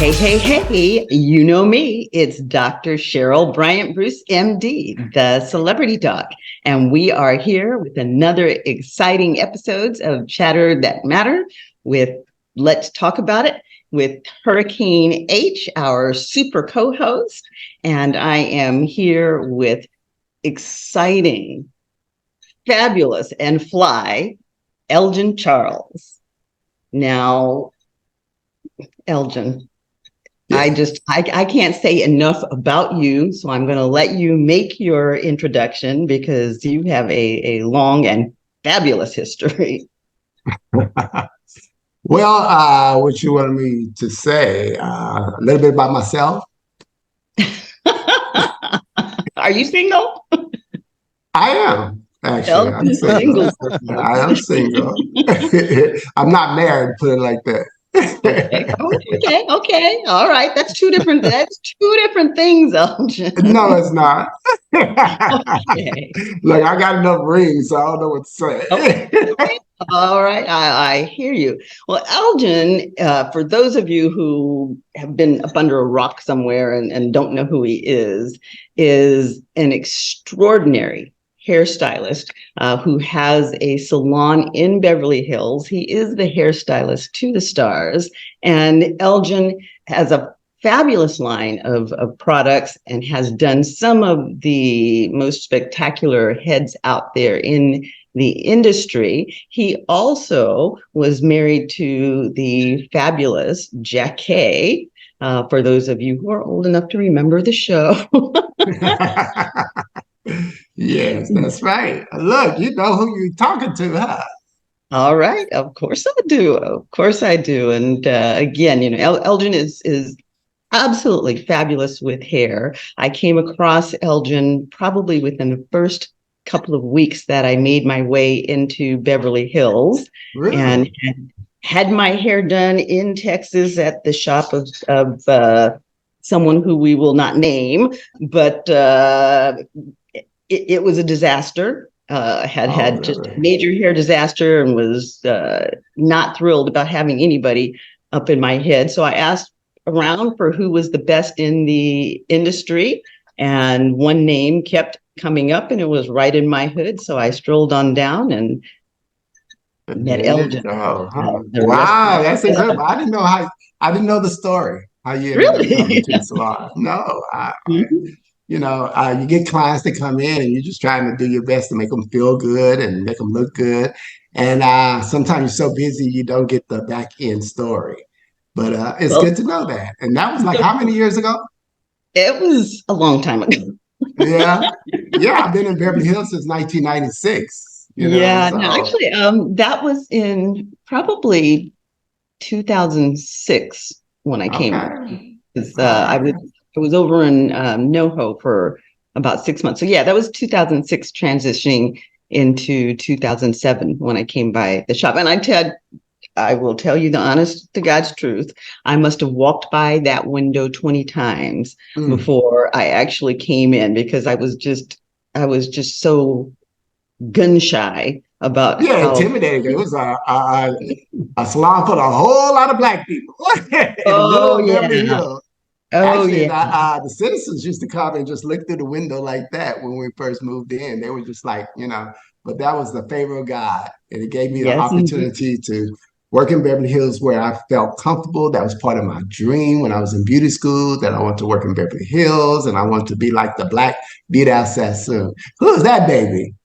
Hey, you know me. It's Dr. Cheryl Bryant Bruce, MD, the Celebrity Doc. And we are here with another exciting episodes of Chatter That Matter with Let's Talk About It with Hurricane H, our super co-host. And I am here with exciting, fabulous, and fly ELGIN Charles. Now, ELGIN, I can't say enough about you, so I'm going to let you make your introduction because you have a long and fabulous history. Well, what you wanted me to say, a little bit about myself. Are you single? I am, actually. I'm single. I am single. I'm not married, put it like that. Okay. All right. That's two different things, Elgin. No, it's not. Okay. Look, I got enough rings, so I don't know what to say. Okay. All right. I hear you. Well, Elgin, for those of you who have been up under a rock somewhere and don't know who he is an extraordinary hairstylist who has a salon in Beverly Hills. He is the hairstylist to the stars. And Elgin has a fabulous line of products and has done some of the most spectacular heads out there in the industry. He also was married to the fabulous Jackie, for those of you who are old enough to remember the show. Yes, that's right. Look, you know who you're talking to, huh? All right. Of course I do. And again, you know, Elgin is absolutely fabulous with hair. I came across Elgin probably within the first couple of weeks that I made my way into Beverly Hills. Really? And had my hair done in Texas at the shop of someone who we will not name, but it was a disaster. Had just a major hair disaster and was not thrilled about having anybody up in my head. So I asked around for who was the best in the industry, and one name kept coming up, and it was right in my hood. So I strolled on down and met Elgin. Wow, that's incredible. I didn't know the story. How you ended up coming to the salon? No, you know, you get clients that come in and you're just trying to do your best to make them feel good and make them look good. And sometimes you're so busy, you don't get the back end story. But it's good to know that. And that was like how many years ago? It was a long time ago. Yeah. I've been in Beverly Hills since 1996. You know, actually, that was in probably 2006 when I came. I was over in NoHo for about 6 months. So yeah, that was 2006 transitioning into 2007 when I came by the shop. And I will tell you the honest to God's truth. I must have walked by that window 20 times before I actually came in, because I was just so gun shy about intimidating. It was a salon full of a whole lot of Black people. Actually, the citizens used to come and just look through the window like that when we first moved in. They were just like, you know, but that was the favor of God. And it gave me the opportunity to work in Beverly Hills where I felt comfortable. That was part of my dream when I was in beauty school, that I want to work in Beverly Hills and I want to be like the Black beauty assassin. Who is that baby?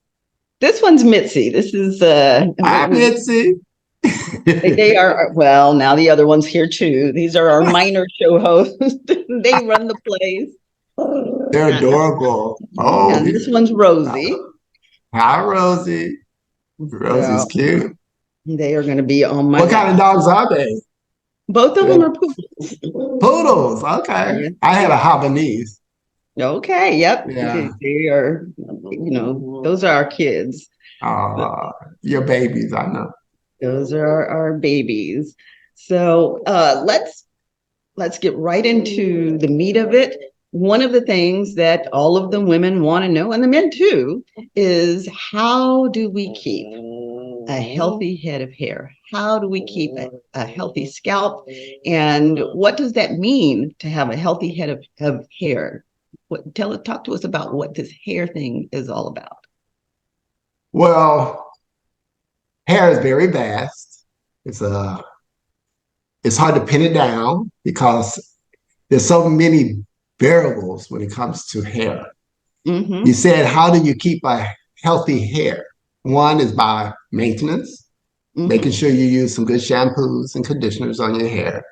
This one's Mitzi. This is Hi, Mitzi. They are, well, now the other one's here too. These are our minor show hosts. They run the place. They're adorable. Oh, and this one's Rosie. Hi, Rosie. Rosie's cute. They are going to be on my. What kind of dogs are they? Both of them are poodles. Poodles. Okay. Yeah. I had a Havanese. Okay. Yep. Yeah. They are, you know, those are our kids. Your babies, I know. Those are our babies. So let's get right into the meat of it. One of the things that all of the women want to know, and the men too, is how do we keep a healthy head of hair? How do we keep a healthy scalp? And what does that mean to have a healthy head of hair? Talk to us about what this hair thing is all about. Well, hair is very vast. It's hard to pin it down because there's so many variables when it comes to hair. Mm-hmm. You said, how do you keep a healthy hair? One is by maintenance, making sure you use some good shampoos and conditioners on your hair.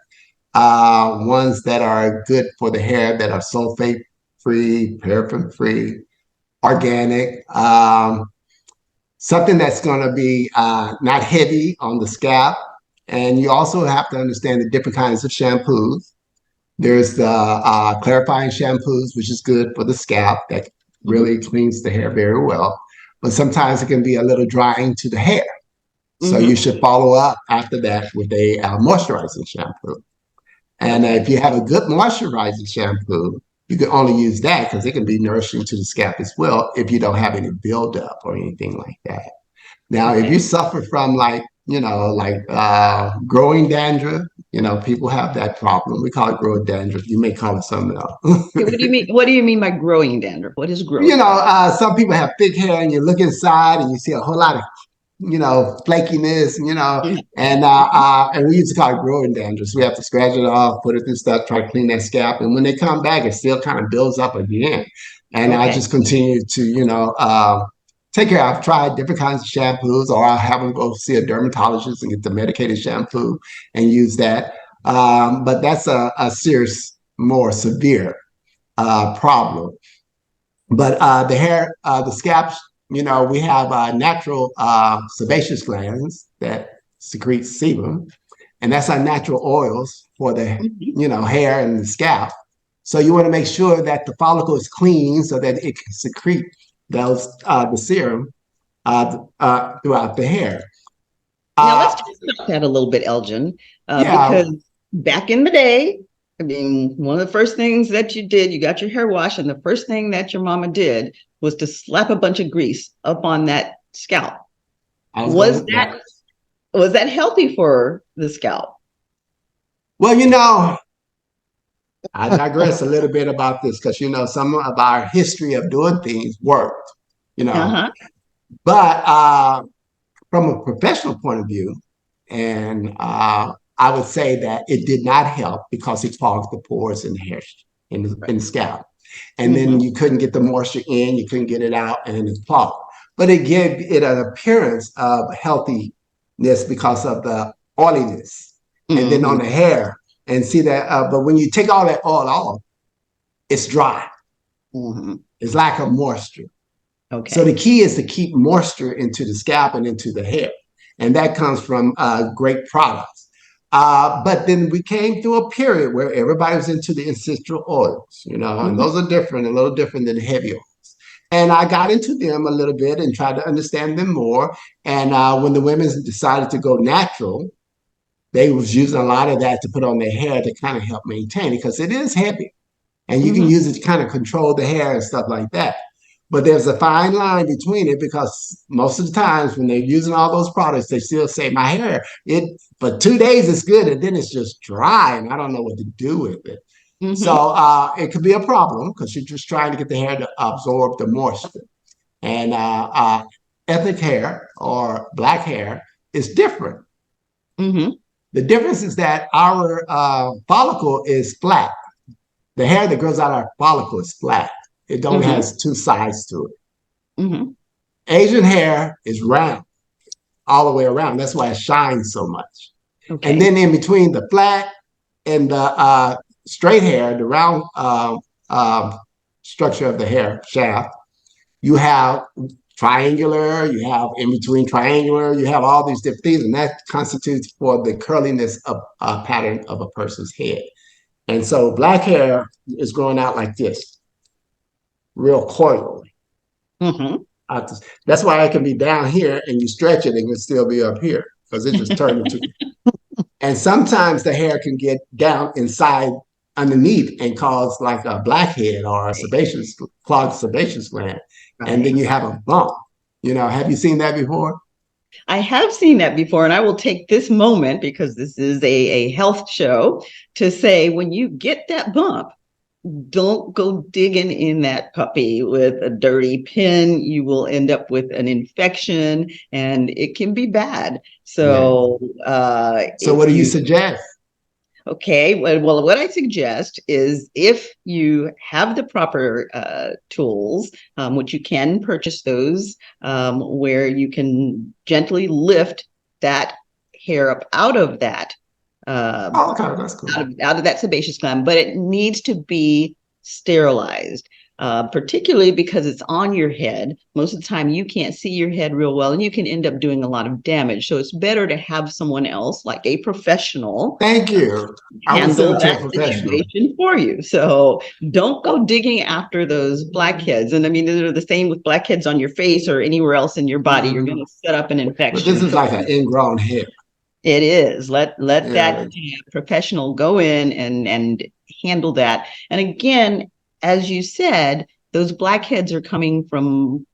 Ones that are good for the hair that are sulfate-free, paraffin-free, organic. Something that's going to be not heavy on the scalp. And you also have to understand the different kinds of shampoos. There's the clarifying shampoos, which is good for the scalp. That really cleans the hair very well. But sometimes it can be a little drying to the hair. So you should follow up after that with a moisturizing shampoo. And if you have a good moisturizing shampoo, you can only use that because it can be nourishing to the scalp as well if you don't have any buildup or anything like that. Now, if you suffer from growing dandruff, people have that problem. We call it growing dandruff. You may call it something else. What do you mean? What do you mean by growing dandruff? What is growing? Some people have thick hair and you look inside and you see a whole lot of flakiness, and we used to call it growing dandruff. So we have to scratch it off, put it through stuff, try to clean that scalp. And when they come back, it still kind of builds up again. And I just continue to, take care. I've tried different kinds of shampoos, or I'll have them go see a dermatologist and get the medicated shampoo and use that. But that's a serious, more severe problem. But the hair, the scalp, we have natural sebaceous glands that secrete sebum, and that's our natural oils for the hair and the scalp. So you want to make sure that the follicle is clean so that it can secrete those the serum throughout the hair. Now let's talk about that a little bit, Elgin, because back in the day, I mean, one of the first things that you did, you got your hair washed, and the first thing that your mama did was to slap a bunch of grease up on that scalp. Was that healthy for the scalp? Well, I digress a little bit about this because, some of our history of doing things worked, But from a professional point of view, and I would say that it did not help because it clogged the pores in the hair, in the scalp. And then you couldn't get the moisture in, you couldn't get it out, and it's clogged. But it gave it an appearance of healthiness because of the oiliness. And then on the hair, and see that, but when you take all that oil off, it's dry. It's lack of moisture. Okay. So the key is to keep moisture into the scalp and into the hair. And that comes from great products. But then we came through a period where everybody was into the essential oils, and those are different, a little different than heavy oils. And I got into them a little bit and tried to understand them more. And when the women decided to go natural, they was using a lot of that to put on their hair to kind of help maintain it because it is heavy. And you can use it to kind of control the hair and stuff like that. But there's a fine line between it because most of the times when they're using all those products, they still say my hair, for 2 days it's good and then it's just dry and I don't know what to do with it. So it could be a problem because you're just trying to get the hair to absorb the moisture. And ethnic hair or black hair is different. The difference is that our follicle is flat. The hair that grows out of our follicle is flat. It only has two sides to it. Asian hair is round all the way around. That's why it shines so much. Okay. And then in between the flat and the straight hair, the round structure of the hair shaft, you have triangular, you have in between triangular, you have all these different things, and that constitutes for the curliness of a pattern of a person's head. And so black hair is growing out like this, real coily. That's why it can be down here and you stretch it and it can still be up here because it just turned into. And sometimes the hair can get down inside underneath and cause like a blackhead or a clogged sebaceous gland. Right. And then you have a bump. Have you seen that before? I have seen that before, and I will take this moment, because this is a health show, to say when you get that bump, don't go digging in that puppy with a dirty pin. You will end up with an infection, and it can be bad. So, so what do you suggest? Okay, well, what I suggest is if you have the proper tools, which you can purchase those, where you can gently lift that hair up out of that Okay, that's cool. out of that sebaceous gland, but it needs to be sterilized, particularly because it's on your head. Most of the time, you can't see your head real well, and you can end up doing a lot of damage. So it's better to have someone else, like a professional, thank you, handle that situation for you. So don't go digging after those blackheads. And I mean, they're the same with blackheads on your face or anywhere else in your body. You're going to set up an infection. But this is like an ingrown hair. It is. Let that professional go in and handle that. And again, as you said, those blackheads are coming from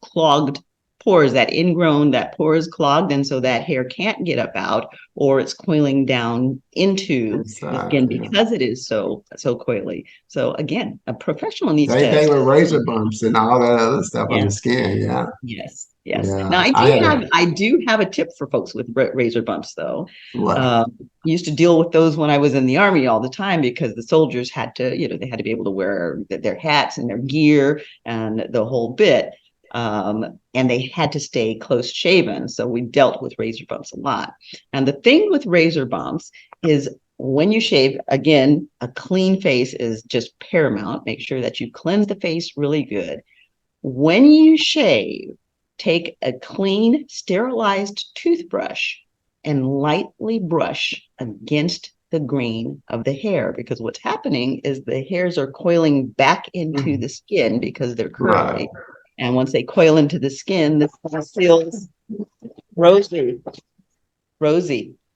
clogged pores. That ingrown, that pore is clogged, and so that hair can't get up out, or it's coiling down into the skin because it is so coily. So again, a professional needs to. Same thing with razor bumps and all that other stuff on the skin. Yeah. Yes. Yes. Yeah, now I do have a tip for folks with razor bumps, though. Used to deal with those when I was in the Army all the time, because the soldiers had to, they had to be able to wear their hats and their gear and the whole bit. And they had to stay close shaven. So we dealt with razor bumps a lot. And the thing with razor bumps is when you shave, again, a clean face is just paramount. Make sure that you cleanse the face really good. When you shave, take a clean, sterilized toothbrush and lightly brush against the grain of the hair, because what's happening is the hairs are coiling back into the skin because they're curly. And once they coil into the skin, the seals. Rosie,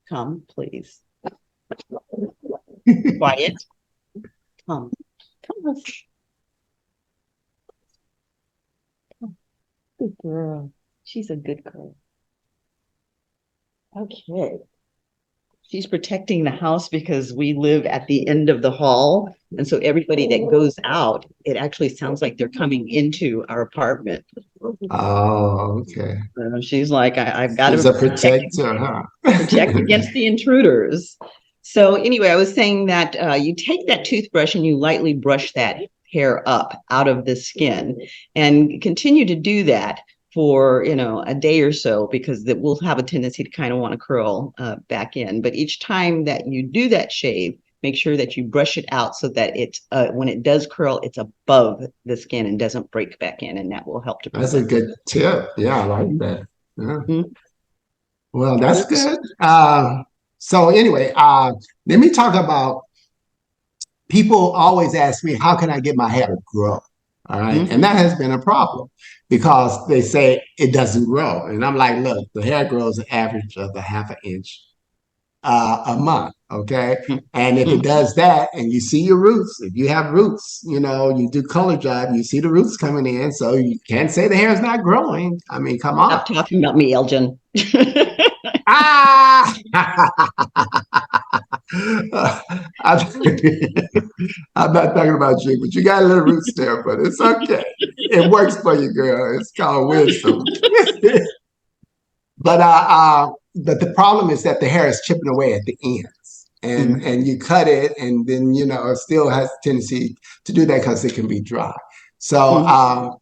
come, please. Quiet. Come. Good girl. She's a good girl. Okay. She's protecting the house because we live at the end of the hall. And so everybody that goes out, it actually sounds like they're coming into our apartment. Oh, okay. She's like, I've got to protect against the intruders. So anyway, I was saying that you take that toothbrush and you lightly brush that hair up out of the skin, and continue to do that for a day or so, because that will have a tendency to kind of want to curl back in. But each time that you do that shave, make sure that you brush it out so that it's when it does curl, it's above the skin and doesn't break back in, and that will help to. That's a good tip. Yeah, I like that. Yeah. Mm-hmm. Well, that's good. So anyway, let me talk about. People always ask me, how can I get my hair to grow? All right. Mm-hmm. And that has been a problem, because they say it doesn't grow. And I'm like, look, the hair grows an average of a half an inch a month. Okay. Mm-hmm. And if it does that, and you see your roots, if you have roots, you do color job, you see the roots coming in. So you can't say the hair is not growing. I mean, come on. Stop talking about me, Elgin. I'm not talking about you, but you got a little roots there, but it's okay. It works for you, girl. It's called wisdom. But the problem is that the hair is chipping away at the ends, and you cut it, and then it still has a tendency to do that because it can be dry. So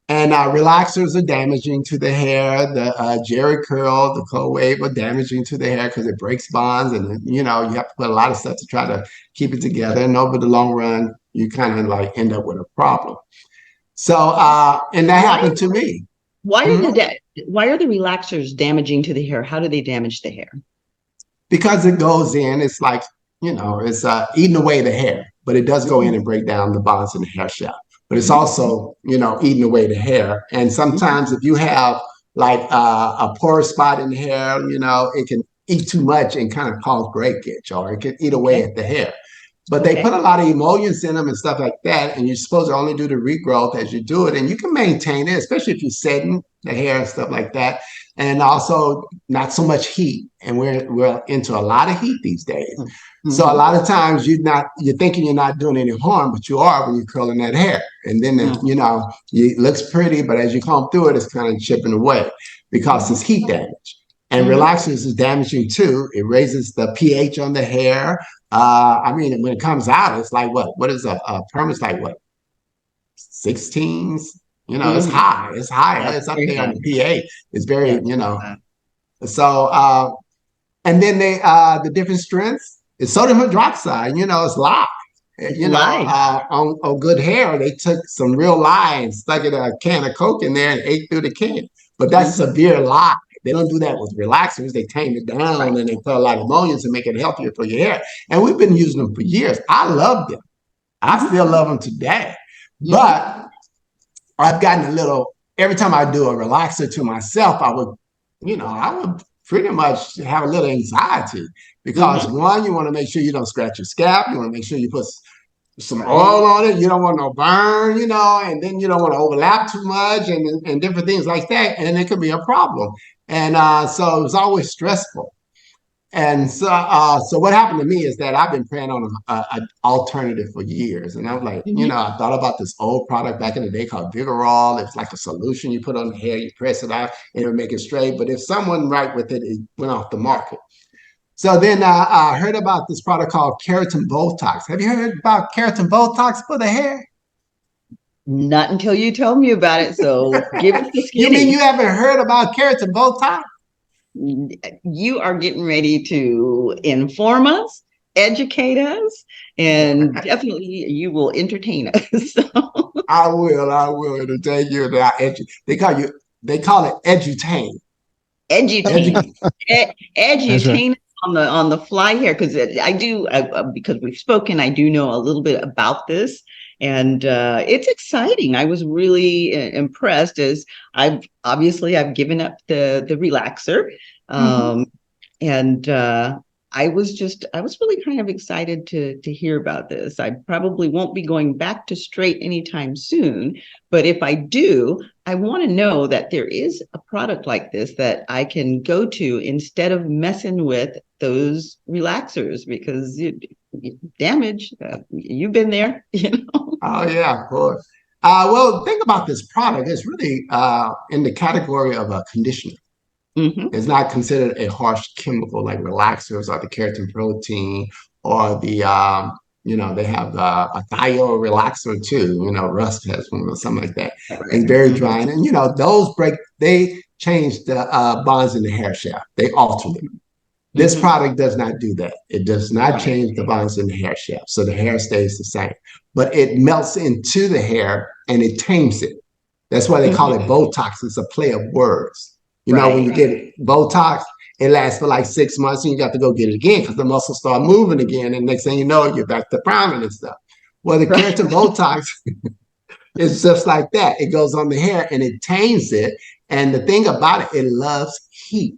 and relaxers are damaging to the hair. The Jerry curl, the cold wave are damaging to the hair because it breaks bonds, and you have to put a lot of stuff to try to keep it together. And over the long run, you kind of like end up with a problem. So, and that happened to me. Why are the relaxers damaging to the hair? How do they damage the hair? Because it goes in. It's like it's eating away the hair, but it does go in and break down the bonds in the hair shaft. But it's also, eating away the hair. And sometimes if you have like a porous spot in the hair, it can eat too much and kind of cause breakage, or it can eat away at the hair. But they put a lot of emollients in them and stuff like that. And you're supposed to only do the regrowth as you do it. And you can maintain it, especially if you're setting the hair and stuff like that. And also not so much heat. And we're into a lot of heat these days. Mm-hmm. So a lot of times you're thinking you're not doing any harm, but you are when you're curling that hair. And then, it looks pretty, but as you comb through it, it's kind of chipping away because it's heat damage. And relaxers is damaging too. It raises the pH on the hair. When it comes out, it's like what? What is a perm? It's like what? 16s? It's high. It's high. It's up there on the pH. It's very, So, and then the different strengths is sodium hydroxide. It's lye. On good hair, they took some real lye and stuck it in a can of Coke in there and ate through the can. But that's severe lye. They don't do that with relaxers. They tame it down and they put a lot of emollients and make it healthier for your hair. And we've been using them for years. I love them. I still love them today. But I've gotten a little, every time I do a relaxer to myself, I would pretty much have a little anxiety because one, you want to make sure you don't scratch your scalp. You want to make sure you put some oil on it. You don't want no burn, and then you don't want to overlap too much and different things like that. And it could be a problem. And so it was always stressful. And so what happened to me is that I've been praying on an alternative for years. And I was like, I thought about this old product back in the day called Vigorol. It's like a solution you put on the hair, you press it out, and it'll make it straight. But if someone right with it, it went off the market. So then I heard about this product called Keratin Botox. Have you heard about Keratin Botox for the hair? Not until you told me about it. So give us the skinny. You mean you haven't heard about Keratin Botox? You are getting ready to inform us, educate us, and definitely you will entertain us. I will entertain you. They call it edutain. Edutain on the fly here, because I do because we've spoken. I do know a little bit about this. And it's exciting. I was really impressed as I've given up the relaxer. And I was really kind of excited to hear about this. I probably won't be going back to straight anytime soon, but if I do, I want to know that there is a product like this that I can go to instead of messing with those relaxers, because damage, you've been there, Oh yeah, of course. Well, think about this product. It's really in the category of a conditioner. It's not considered a harsh chemical like relaxers or the keratin protein or the they have a thio relaxer too. Rust has one or something like that. It's very dry, and those they change the bonds in the hair shaft. They alter them. This product does not do that. It does not change the bonds in the hair shaft, so the hair stays the same. But it melts into the hair and it tames it. That's why they call it Botox. It's a play of words. When you get Botox, it lasts for like 6 months and you got to go get it again because the muscles start moving again. And next thing you know, you're back to priming and stuff. Well, the keratin Botox is just like that. It goes on the hair and it tames it. And the thing about it, it loves heat.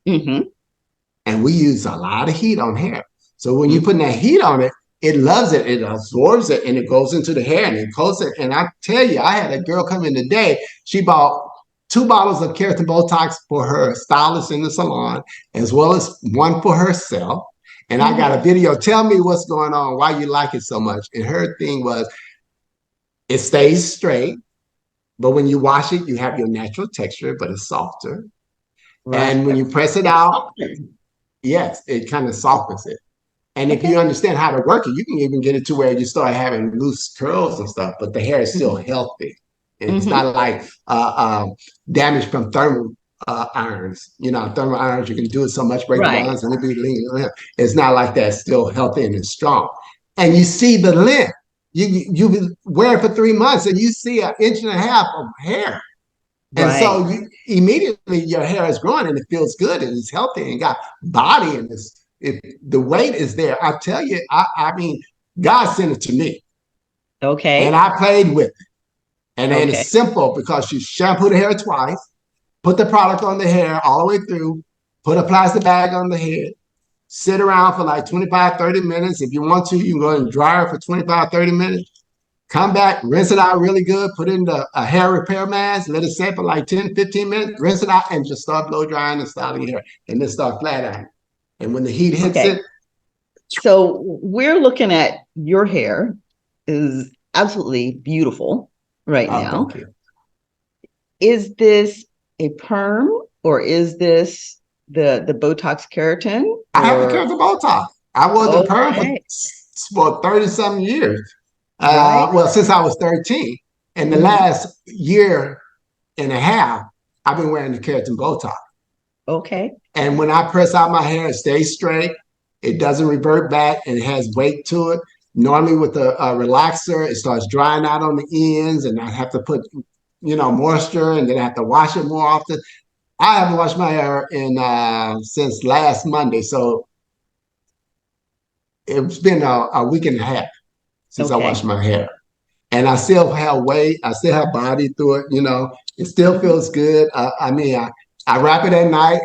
And we use a lot of heat on hair. So when you put that heat on it, it loves it. It absorbs it and it goes into the hair and it coats it. And I tell you, I had a girl come in today. She bought 2 bottles of keratin Botox for her stylist in the salon, as well as one for herself. And I got a video. Tell me what's going on, why you like it so much. And her thing was, it stays straight, but when you wash it, you have your natural texture, but it's softer. And when you press it out, yes, it kind of softens it. And if you understand how to work it, you can even get it to where you start having loose curls and stuff, but the hair is still healthy. And it's not like damage from thermal irons. Thermal irons, you can do it so much, break bonds, and it'll be lean. It's not like that. It's still healthy and it's strong. And you see the length. You wear it for 3 months and you see 1.5 inches of hair. And so immediately your hair is growing and it feels good and it's healthy and got body and the weight is there. I tell you, I mean, God sent it to me. Okay. And I played with it. And then it's simple because you shampoo the hair twice, put the product on the hair all the way through, put a plastic bag on the head, sit around for like 25, 30 minutes. If you want to, you can go and dry it for 25, 30 minutes. come back, rinse it out really good, put in a hair repair mask, let it set for like 10, 15 minutes, rinse it out, and just start blow drying and styling your hair, and then start flat ironing. And when the heat hits it. So we're looking at your hair is absolutely beautiful right now. Thank you. Is this a perm or is this the Botox keratin? I have the keratin Botox. I was a perm for 30-something years. Well, since I was 13. And the last year and a half, I've been wearing the keratin Botox. Okay. And when I press out my hair, it stays straight. It doesn't revert back, and it has weight to it. Normally with a relaxer, it starts drying out on the ends, and I have to put, moisture, and then I have to wash it more often. I haven't washed my hair since last Monday, so it's been a week and a half since I washed my hair. And I still have weight. I still have body through it. It still feels good. I wrap it at night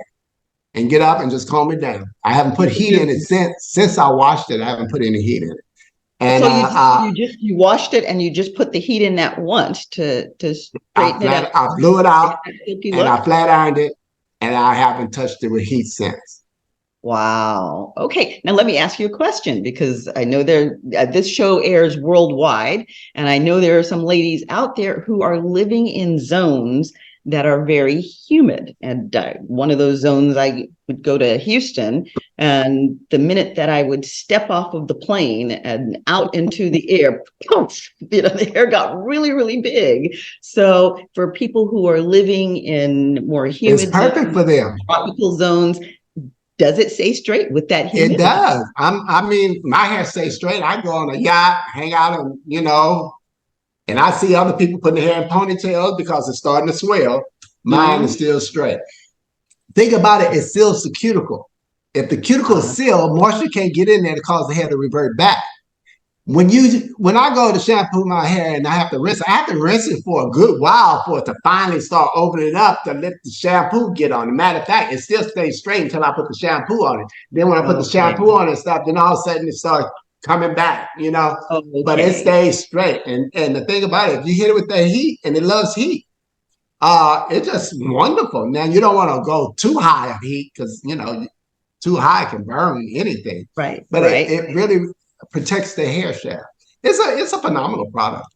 and get up and just calm it down. I haven't put heat in it since I washed it. I haven't put any heat in it. And so you washed it and you just put the heat in that once to straighten it up. I blew it out and I flat ironed it, and I haven't touched it with heat since. Wow. Okay. Now let me ask you a question, because I know this show airs worldwide, and I know there are some ladies out there who are living in zones that are very humid. And one of those zones, I would go to Houston, and the minute that I would step off of the plane and out into the air, poof, the hair got really, really big. So for people who are living in more humid, it's perfect for them. Tropical zones, does it stay straight with that humidity? It does. My hair stays straight. I go on a yacht, hang out, and I see other people putting their hair in ponytails because it's starting to swell. Mine is still straight. Think about it. It seals the cuticle. If the cuticle is sealed, moisture can't get in there to cause the hair to revert back. When I go to shampoo my hair and I have to rinse it for a good while for it to finally start opening up to let the shampoo get on. As a matter of fact, it still stays straight until I put the shampoo on it. Then when I put the shampoo on and stuff, then all of a sudden it starts coming back, but it stays straight. And the thing about it, if you hit it with that heat, and it loves heat, it's just wonderful. Now, you don't want to go too high of heat, because too high can burn anything. Right. But it really protects the hair shaft. It's a phenomenal product.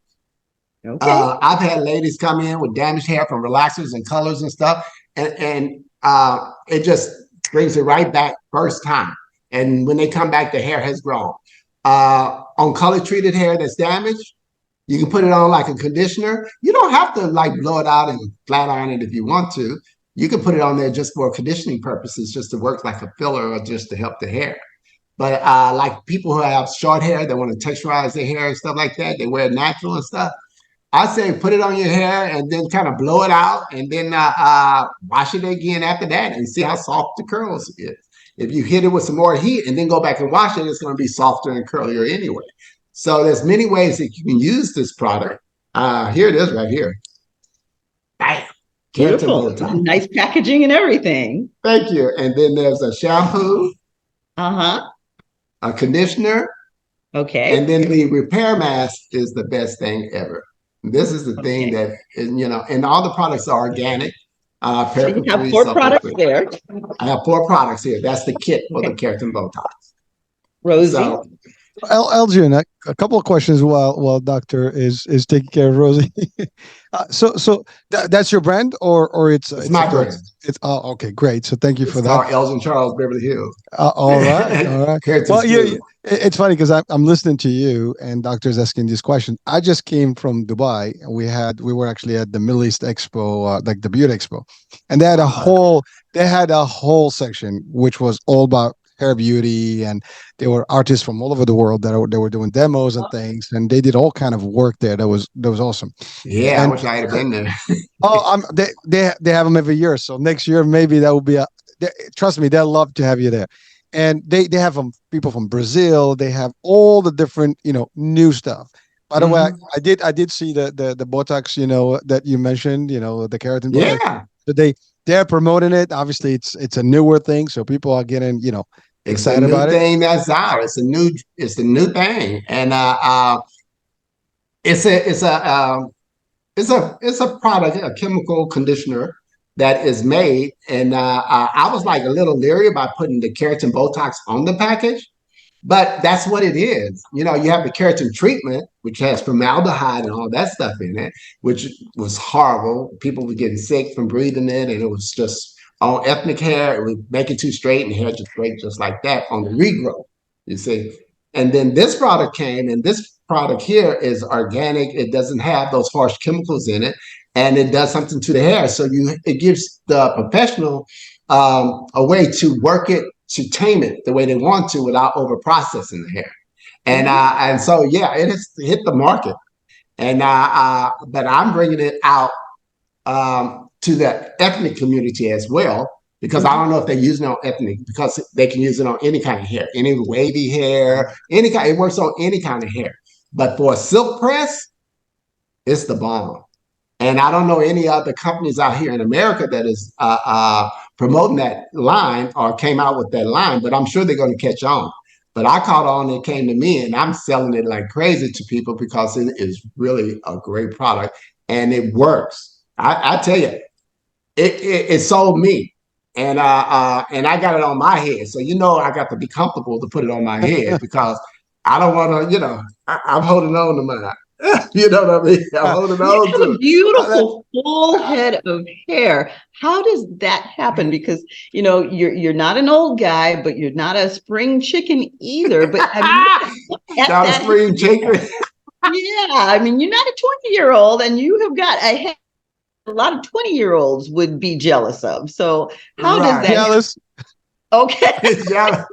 Okay. I've had ladies come in with damaged hair from relaxers and colors and stuff, and it just brings it right back first time. And when they come back, the hair has grown. On color treated hair that's damaged, you can put it on like a conditioner. You don't have to blow it out and flat iron it if you want to. You can put it on there just for conditioning purposes, just to work like a filler or just to help the hair. But like people who have short hair, they want to texturize their hair and stuff like that, they wear natural and stuff, I say put it on your hair and then kind of blow it out, and then wash it again after that, and see how soft the curls is. If you hit it with some more heat and then go back and wash it, it's going to be softer and curlier anyway. So there's many ways that you can use this product. Here it is right here. Bam. Beautiful. Nice packaging and everything. Thank you. And then there's a shampoo. A conditioner. Okay. And then the repair mask is the best thing ever. This is the thing that, and all the products are organic. So you have 4 products there. I have 4 products here. That's the kit for the keratin Botox. Rosie. So, Elgin, a couple of questions while Doctor is taking care of Rosie. So that's your brand, or it's my brand. It's okay, great. So thank you for that. ELGIN CHARLES, Beverly Hills. All right. Well, it's funny because I'm listening to you and Doctor's asking this question. I just came from Dubai. We were actually at the Middle East Expo, like the Beauty Expo, and they had a whole section which was all about hair beauty, and there were artists from all over the world that were doing demos and things, and they did all kind of work there. That was awesome. Yeah, I wish I had been there. They have them every year, so next year maybe that will be trust me, they'll love to have you there. And they have people from Brazil. They have all the different new stuff. By the way, I did see the Botox that you mentioned, the keratin Botox. Yeah. But they're promoting it. Obviously, it's a newer thing, so people are getting excited about it. It's a new thing that's out. It's a new thing, and It's a product, a chemical conditioner that is made, and I was like a little leery about putting the keratin Botox on the package, but that's what it is. You know, you have the keratin treatment, which has formaldehyde and all that stuff in it, which was horrible. People were getting sick from breathing it, and it was just on ethnic hair. It would make it too straight, and the hair just break just like that on the regrowth. You see, and then this product came, and this product here is organic. It doesn't have those harsh chemicals in it, and it does something to the hair. So it gives the professional a way to work it, to tame it the way they want to without over processing the hair. And so yeah, it has hit the market, and but I'm bringing it out to the ethnic community as well, because I don't know if they're using it on ethnic, because they can use it on any kind of hair, any wavy hair, any kind. It works on any kind of hair. But for a silk press, it's the bomb. And I don't know any other companies out here in America that is promoting that line or came out with that line, but I'm sure they're going to catch on. But I caught on, it came to me, and I'm selling it like crazy to people because it is really a great product and it works. I tell you, it sold me. And I got it on my head. So, you know, I got to be comfortable to put it on my head because I don't want to, you know, I'm holding on to mine. You know what I mean? I'm holding on to a beautiful full head of hair. How does that happen? Because, you know, you're not an old guy, but you're not a spring chicken either. But I mean, not a spring chicken. Yeah, I mean, you're not a 20-year-old, and you have got a head a lot of 20-year-olds would be jealous of. So how does that jealous? Okay. Jealous.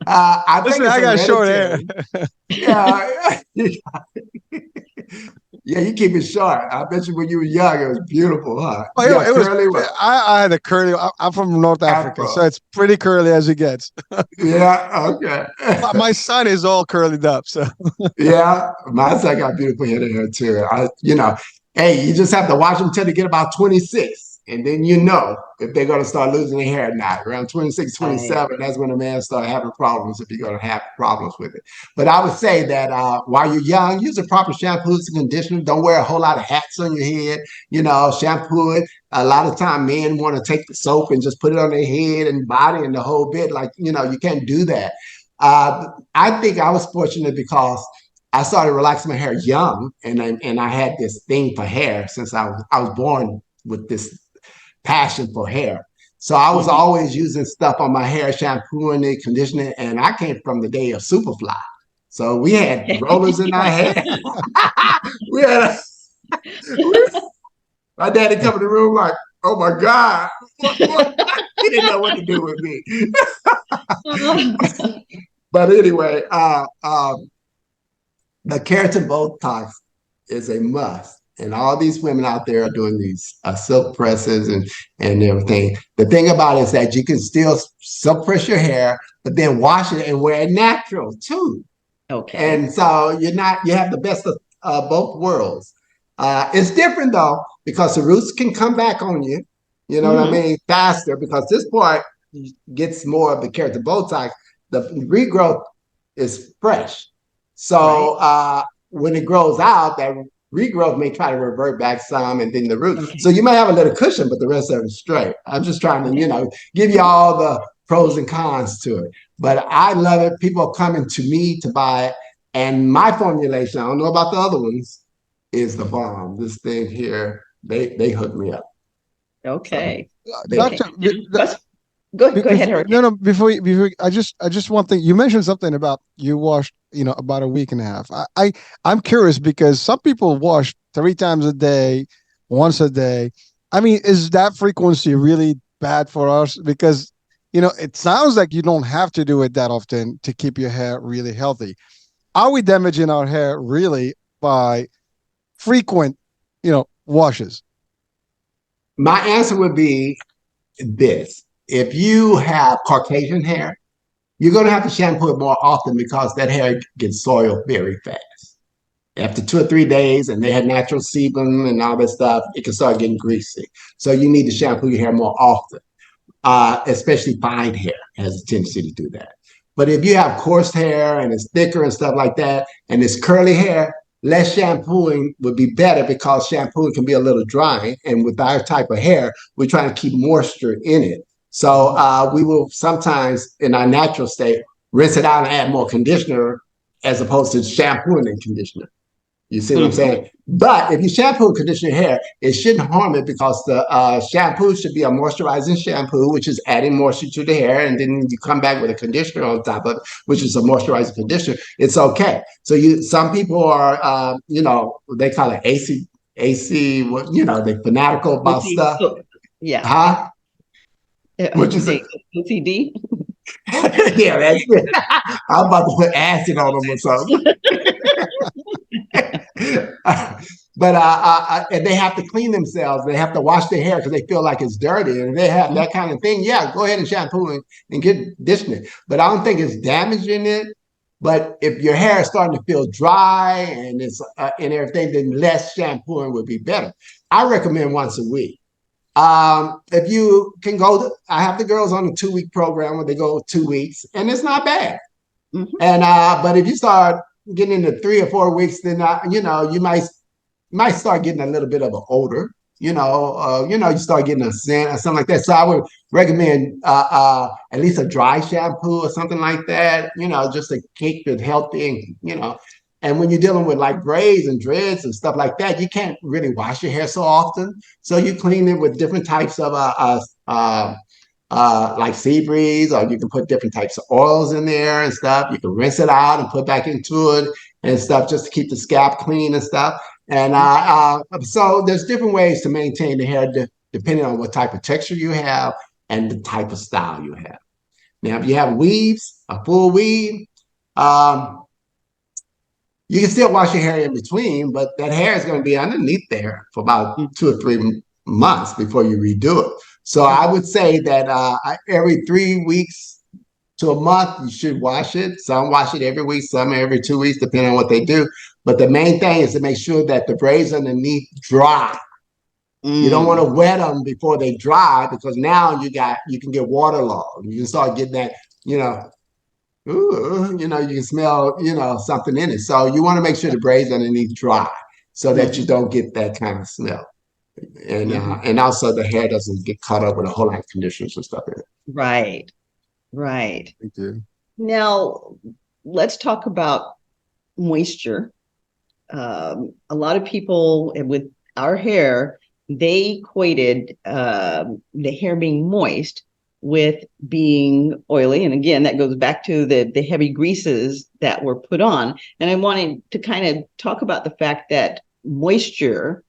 I think I got short hair. Yeah. Yeah, you keep it short. I bet you when you were young, it was beautiful, huh? Oh, it was. I had a curly. I'm from North Africa, so it's pretty curly as it gets. Yeah. Okay. My son is all curled up, so. Yeah, my son got beautiful head of hair too. You know, hey, you just have to watch them till they get about 26. And then you know if they're going to start losing their hair or not. Around 26, 27, that's when a man start having problems, if you're going to have problems with it. But I would say that while you're young, use the proper shampoos and conditioner. Don't wear a whole lot of hats on your head. You know, shampoo it. A lot of time men want to take the soap and just put it on their head and body and the whole bit. Like, you know, you can't do that. I think I was fortunate because I started relaxing my hair young, and I had this thing for hair since I was born with this passion for hair. So I was always using stuff on my hair, shampooing it, conditioning, and I came from the day of Superfly. So we had rollers in our hair. We had my daddy come in the room like, oh my God. He didn't know what to do with me. But anyway, the keratin Botox is a must. And all these women out there are doing these silk presses and everything. The thing about it is that you can still silk press your hair, but then wash it and wear it natural too. Okay. And so you have the best of both worlds. It's different though, because the roots can come back on you, you know what I mean, faster, because this part gets more of the keratin Botox. The regrowth is fresh. So when it grows out, that regrowth may try to revert back some, and then the root. Okay. So you may have a little cushion, but the rest of it is straight. I'm just trying to, you know, give you all the pros and cons to it. But I love it. People are coming to me to buy it. And my formulation, I don't know about the other ones, is the bomb. This thing here, they hooked me up. Okay. Doctor, Go ahead, Hurricane. No, before I just one thing. You mentioned something about you washed, you know, about a week and a half. I'm curious because some people wash 3 times a day, once a day. I mean, is that frequency really bad for us? Because, you know, it sounds like you don't have to do it that often to keep your hair really healthy. Are we damaging our hair really by frequent, you know, washes? My answer would be this. If you have Caucasian hair, you're going to have to shampoo it more often because that hair gets soiled very fast. After 2 or 3 days, and they had natural sebum and all that stuff, it can start getting greasy. So you need to shampoo your hair more often, especially fine hair has a tendency to do that. But if you have coarse hair and it's thicker and stuff like that, and it's curly hair, less shampooing would be better because shampooing can be a little drying. And with our type of hair, we're trying to keep moisture in it. So we will sometimes, in our natural state, rinse it out and add more conditioner as opposed to shampooing and conditioner. You see what I'm saying? But if you shampoo and condition your hair, it shouldn't harm it because the shampoo should be a moisturizing shampoo, which is adding moisture to the hair. And then you come back with a conditioner on top of it, which is a moisturizing conditioner. It's okay. So some people are, they call it AC, they're fanatical about stuff. Yeah. Huh? What you say? OCD? Yeah, that's it. I'm about to put acid on them or something. But and they have to clean themselves. They have to wash their hair because they feel like it's dirty. And if they have that kind of thing, yeah, go ahead and shampoo and get conditioning. But I don't think it's damaging it. But if your hair is starting to feel dry and it's and everything, then less shampooing would be better. I recommend once a week. If you can go, I have the girls on a 2-week program where they go 2 weeks, and it's not bad. And but if you start getting into 3 or 4 weeks, then you might start getting a little bit of an odor. You start getting a scent or something like that. So I would recommend at least a dry shampoo or something like that. Just to keep it healthy, and And when you're dealing with like braids and dreads and stuff like that, you can't really wash your hair so often. So you clean it with different types of like sea breeze, or you can put different types of oils in there and stuff. You can rinse it out and put back into it and stuff just to keep the scalp clean and stuff. And so there's different ways to maintain the hair depending on what type of texture you have and the type of style you have. Now, if you have weaves, a full weave, you can still wash your hair in between, but that hair is going to be underneath there for about 2 or 3 months before you redo it. So I would say that every 3 weeks to a month, you should wash it. Some wash it every week, some every 2 weeks, depending on what they do. But the main thing is to make sure that the braids underneath dry. You don't want to wet them before they dry, because now you can get waterlogged. You can start getting that, you can smell, something in it. So you want to make sure the braids underneath dry so that you don't get that kind of smell. And also the hair doesn't get caught up with a whole lot of conditioners and stuff in it. Right. Thank you. Now, let's talk about moisture. A lot of people with our hair, they equated the hair being moist with being oily. And again, that goes back to the heavy greases that were put on. And I wanted to kind of talk about the fact that moisture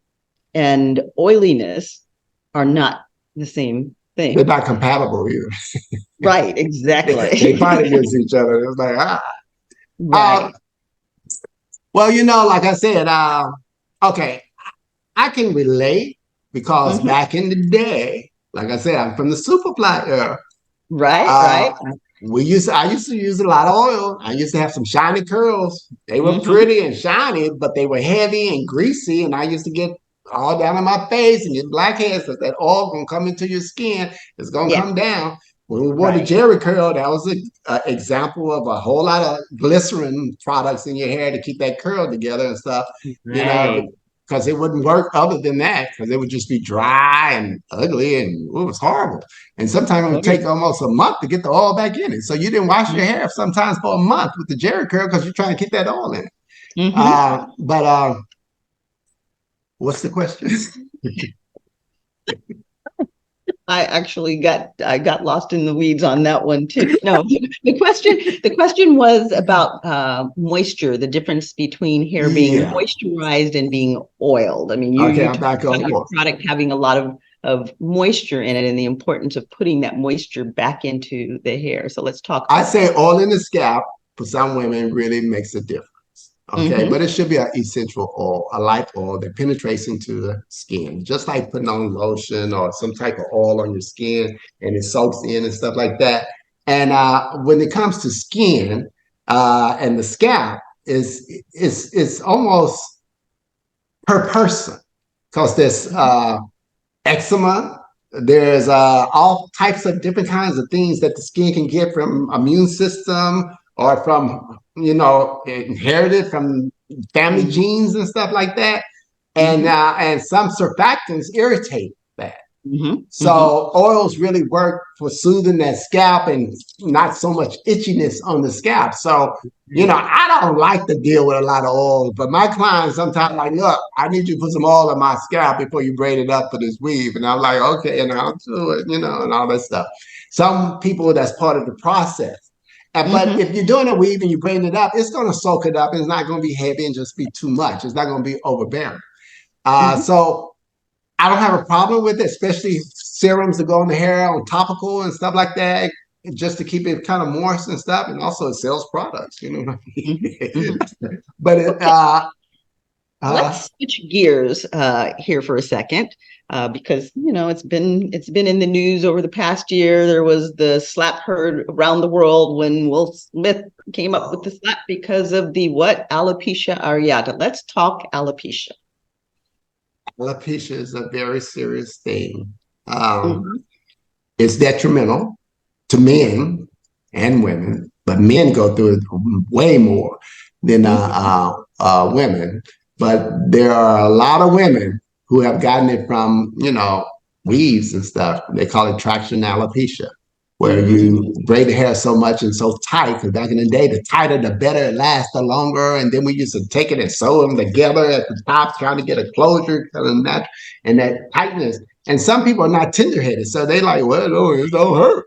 and oiliness are not the same thing. They're not compatible either. Right, exactly. They fight against each other. It's like, Right. Well, like I said, okay, I can relate because back in the day, like I said, I'm from the Superfly era. Right. I used to use a lot of oil. I used to have some shiny curls. They were pretty and shiny, but they were heavy and greasy. And I used to get all down on my face and get blackheads, because that oil gonna come into your skin. It's gonna come down. When we wore the Jerry curl, that was an example of a whole lot of glycerin products in your hair to keep that curl together and stuff. Because it wouldn't work other than that, because it would just be dry and ugly, and it was horrible. And sometimes it would take almost a month to get the oil back in it. So you didn't wash your hair sometimes for a month with the Jerry curl because you're trying to keep that oil in it. But what's the question? I got lost in the weeds on that one too. No, the question was about moisture, the difference between hair being moisturized and being oiled. I mean, you talk about your product having a lot of moisture in it and the importance of putting that moisture back into the hair. So let's talk. I say oil in the scalp for some women really makes a difference. Okay, but it should be an essential oil, a light oil that penetrates into the skin, just like putting on lotion or some type of oil on your skin and it soaks in and stuff like that. And when it comes to skin and the scalp, it's almost per person, because there's eczema, there's all types of different kinds of things that the skin can get from immune system or from inherited from family genes and stuff like that. And some surfactants irritate that. So oils really work for soothing that scalp and not so much itchiness on the scalp. So, I don't like to deal with a lot of oil, but my clients sometimes like, look, I need you to put some oil on my scalp before you braid it up for this weave. And I'm like, okay, and I'll do it, and all that stuff. Some people, that's part of the process. But if you're doing a weave and you braid it up, it's going to soak it up. And it's not going to be heavy and just be too much. It's not going to be overbearing. So I don't have a problem with it, especially serums that go on the hair on topical and stuff like that, just to keep it kind of moist and stuff. And also it sells products, what I mean? But let's switch gears here for a second, because it's been in the news over the past year. There was the slap heard around the world when Will Smith came up with the slap because of the alopecia areata. Let's talk alopecia. Alopecia is a very serious thing. It's detrimental to men and women, but men go through it way more than women. But there are a lot of women who have gotten it from, weaves and stuff. They call it traction alopecia, where you braid the hair so much and so tight, because back in the day, the tighter, the better it lasts, the longer. And then we used to take it and sew them together at the top, trying to get a closure and that tightness. And some people are not tender-headed, so they like, well, it don't hurt.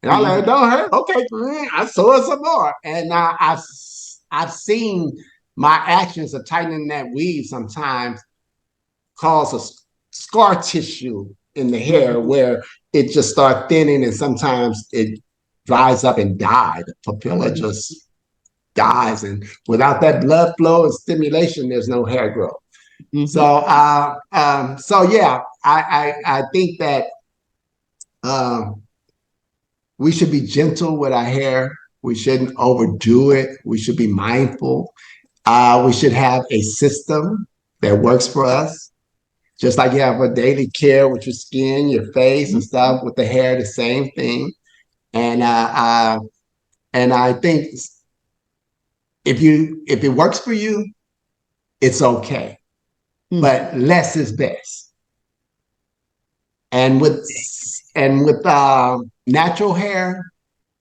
And I'm like, it don't hurt. Okay, I sew it some more. And I've seen my actions of tightening that weave sometimes cause a scar tissue in the hair where it just starts thinning, and sometimes it dries up and dies. The papilla just dies, and without that blood flow and stimulation, there's no hair growth. So yeah, I think that we should be gentle with our hair. We shouldn't overdo it. We should be mindful. We should have a system that works for us. Just like you have a daily care with your skin, your face and stuff, with the hair, the same thing. And I think if it works for you, it's okay. But less is best. And with natural hair,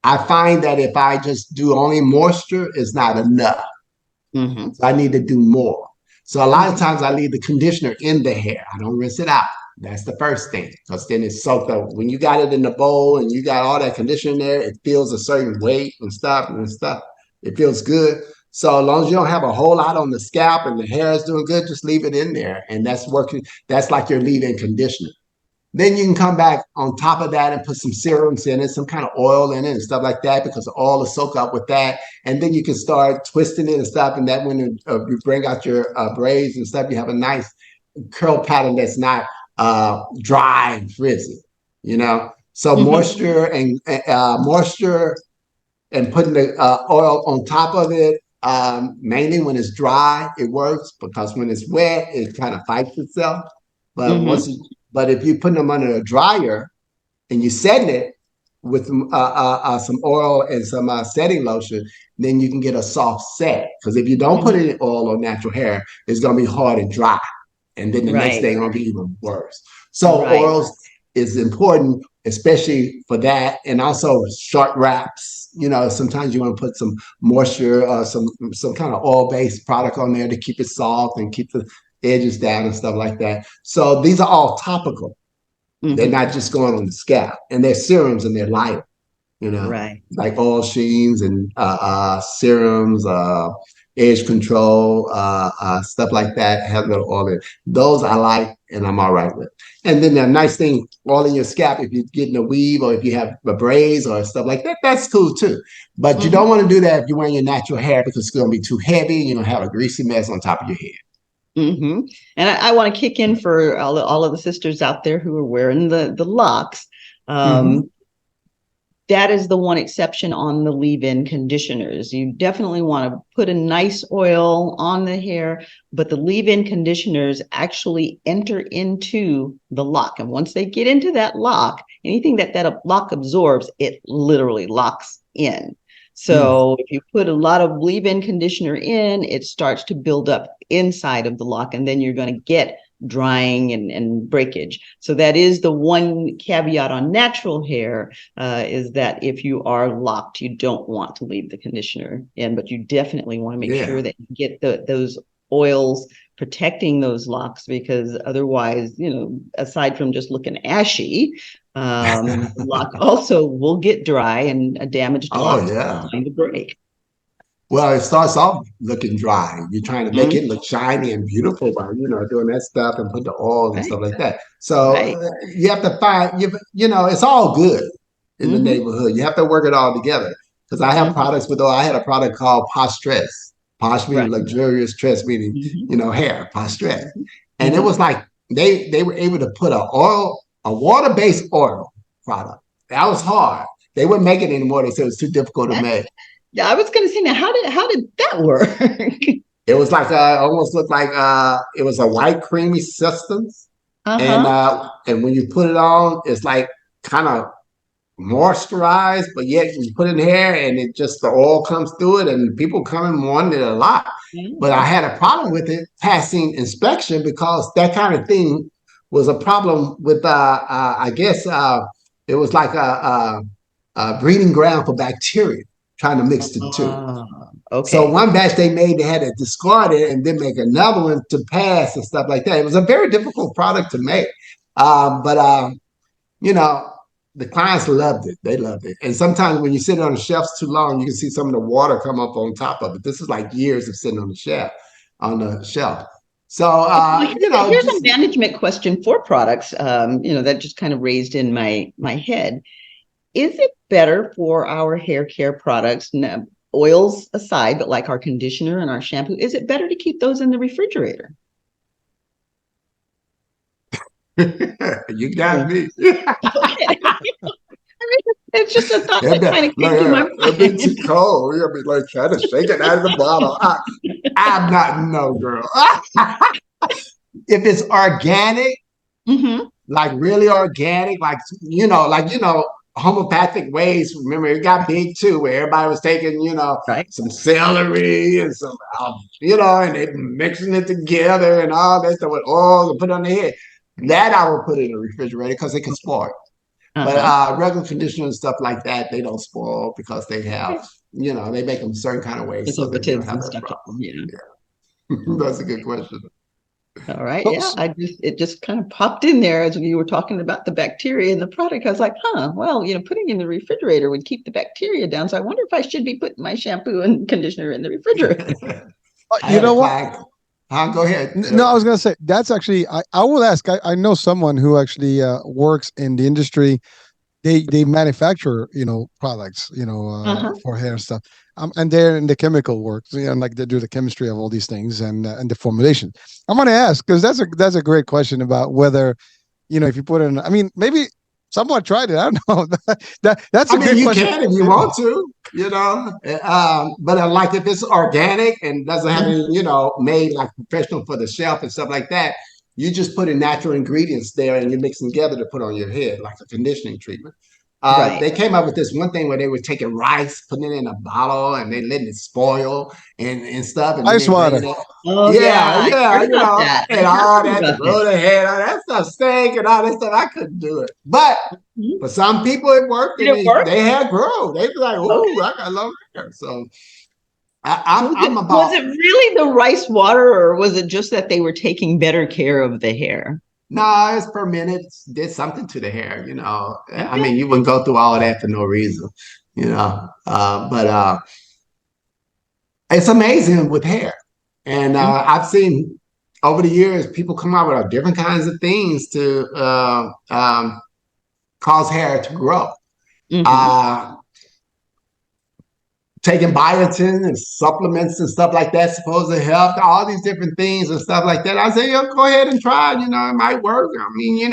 I find that if I just do only moisture, it's not enough. So I need to do more. So a lot of times I leave the conditioner in the hair. I don't rinse it out. That's the first thing, because then it's soaked up. When you got it in the bowl and you got all that conditioner in there, it feels a certain weight and stuff. It feels good. So as long as you don't have a whole lot on the scalp and the hair is doing good, just leave it in there. And that's working. That's like your leave-in conditioner. Then you can come back on top of that and put some serums in it, some kind of oil in it and stuff like that, because the oil will soak up with that. And then you can start twisting it and stuff. And that when you bring out your braids and stuff, you have a nice curl pattern that's not dry and frizzy, So moisture and putting the oil on top of it, mainly when it's dry, it works, because when it's wet, it kind of fights itself. But if you put them under a dryer and you set it with some oil and some setting lotion, then you can get a soft set. Because if you don't put any oil on natural hair, it's going to be hard and dry. And then the next day going to be even worse. So oils is important, especially for that. And also short wraps. Sometimes you want to put some moisture or some kind of oil-based product on there to keep it soft and keep the edges down and stuff like that. So these are all topical. They're not just going on the scalp, and they're serums and they're lighter, like oil sheens and serums, edge control, stuff like that, have a little oil in it. Those I like and I'm all right with. And then the nice thing, all in your scalp, if you're getting a weave or if you have a braids or stuff like that, that's cool too. But you don't want to do that if you're wearing your natural hair, because it's going to be too heavy and you're going to have a greasy mess on top of your head. And I want to kick in for all of the sisters out there who are wearing the locks. That is the one exception on the leave-in conditioners. You definitely want to put a nice oil on the hair, but the leave-in conditioners actually enter into the lock. And once they get into that lock, anything that lock absorbs, it literally locks in. So if you put a lot of leave-in conditioner in, it starts to build up inside of the lock, and then you're going to get drying and breakage. So that is the one caveat on natural hair, is that if you are locked, you don't want to leave the conditioner in, but you definitely want to make sure that you get those oils protecting those locks, because otherwise, aside from just looking ashy, the lock also will get dry, and a damaged lock is going to break. Well, it starts off looking dry. You're trying to make it look shiny and beautiful by, doing that stuff and put the oil and stuff like that. So you have to find, it's all good in the neighborhood. You have to work it all together. Because I have products I had a product called Posh Stress. Posh meaning luxurious, stress meaning, hair, Posh Stress. And it was like they were able to put a water-based oil product. That was hard. They wouldn't make it anymore. They said it was too difficult to make. Yeah, I was going to say, now, how did that work? It was like almost looked like it was a white creamy substance, and when you put it on, it's like kind of moisturized, but yet you put it in hair, and it just the oil comes through it, and people come and wanted it a lot. But I had a problem with it passing inspection, because that kind of thing was a problem with I guess it was like a breeding ground for bacteria. Trying to mix the two. So one batch they had to discard it and then make another one to pass and stuff like that. It was a very difficult product to make. But the clients loved it. They loved it. And sometimes when you sit on the shelves too long, you can see some of the water come up on top of it. This is like years of sitting on the shelf. So, here's a management question for products, that just kind of raised in my head. Is it better for our hair care products, oils aside, but like our conditioner and our shampoo, is it better to keep those in the refrigerator? You got me. It's just a thought that kind of came to my mind. It'd be too cold. You'll be like trying to shake it out of the bottle. I'm not, no, girl. If it's organic, like really organic, like homeopathic ways. Remember, it got big too, where everybody was taking, some celery and some, and they mixing it together and all that stuff with oil and put it on the head. That I would put in the refrigerator because it can spoil. But regular conditioner and stuff like that, they don't spoil because they have, they make them certain kind of ways. So they don't have that problem. Yeah. That's a good question. All right. Yeah. It just kind of popped in there as you were talking about the bacteria in the product. I was like, well, putting in the refrigerator would keep the bacteria down. So I wonder if I should be putting my shampoo and conditioner in the refrigerator. You know what? Go ahead. No, I was going to say, that's actually, I will ask, I know someone who actually works in the industry. They manufacture, products, for hair stuff. And they're in the chemical work, like they do the chemistry of all these things and the formulation. I'm going to ask, because that's a great question about whether, if you put it in, I mean, maybe someone tried it. I don't know. That's a good question. You can if you want to, but like if it's organic and doesn't have any, made like professional for the shelf and stuff like that, you just put in natural ingredients there and you mix them together to put on your head, like a conditioning treatment. They came up with this one thing where they were taking rice, putting it in a bottle, and they letting it spoil and stuff. And ice water. And all that to blow the head, all that stuff stank and all that stuff. I couldn't do it, but for some people it worked. And they had grow. They were like, "Oh, I got long hair." So I'm about. Was it really the rice water, or was it just that they were taking better care of the hair? No, it's per minute. Did something to the hair, Okay. I mean, you wouldn't go through all of that for no reason, but it's amazing with hair. And I've seen over the years, people come out with different kinds of things to cause hair to grow. Taking biotin and supplements and stuff like that supposed to help, all these different things and stuff like that. I say, go ahead and try it. It might work. I mean,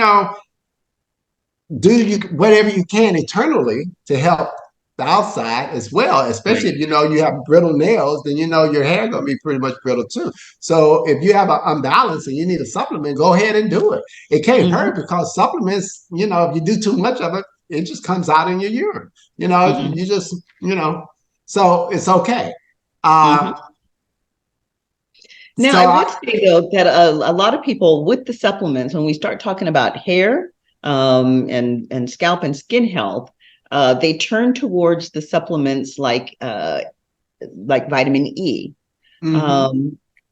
do whatever you can internally to help the outside as well, especially if you have brittle nails, then your hair gonna be pretty much brittle too. So if you have an imbalance and you need a supplement, go ahead and do it. It can't hurt, because supplements, if you do too much of it, it just comes out in your urine. You just, So it's okay. Now, I would say, though, that a lot of people with the supplements, when we start talking about hair and scalp and skin health, they turn towards the supplements like vitamin E.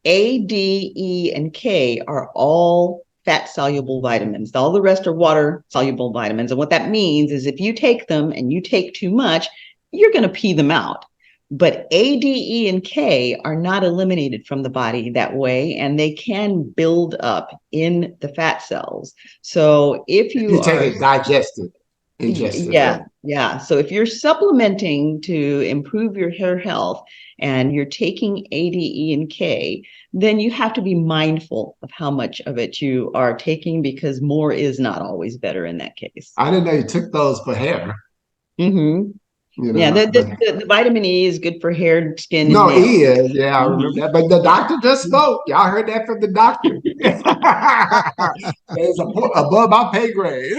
A, D, E, and K are all fat-soluble vitamins. All the rest are water-soluble vitamins. And what that means is if you take them and you take too much, you're going to pee them out. But A, D, E, and K are not eliminated from the body that way, and they can build up in the fat cells. So if you take it digested, ingested. Yeah. So if you're supplementing to improve your hair health and you're taking A, D, E, and K, then you have to be mindful of how much of it you are taking, because more is not always better in that case. I didn't know you took those for hair. The vitamin E is good for hair, skin. No, E is. Yeah, I remember that. But the doctor just spoke. Y'all heard that from the doctor. It's above my pay grade.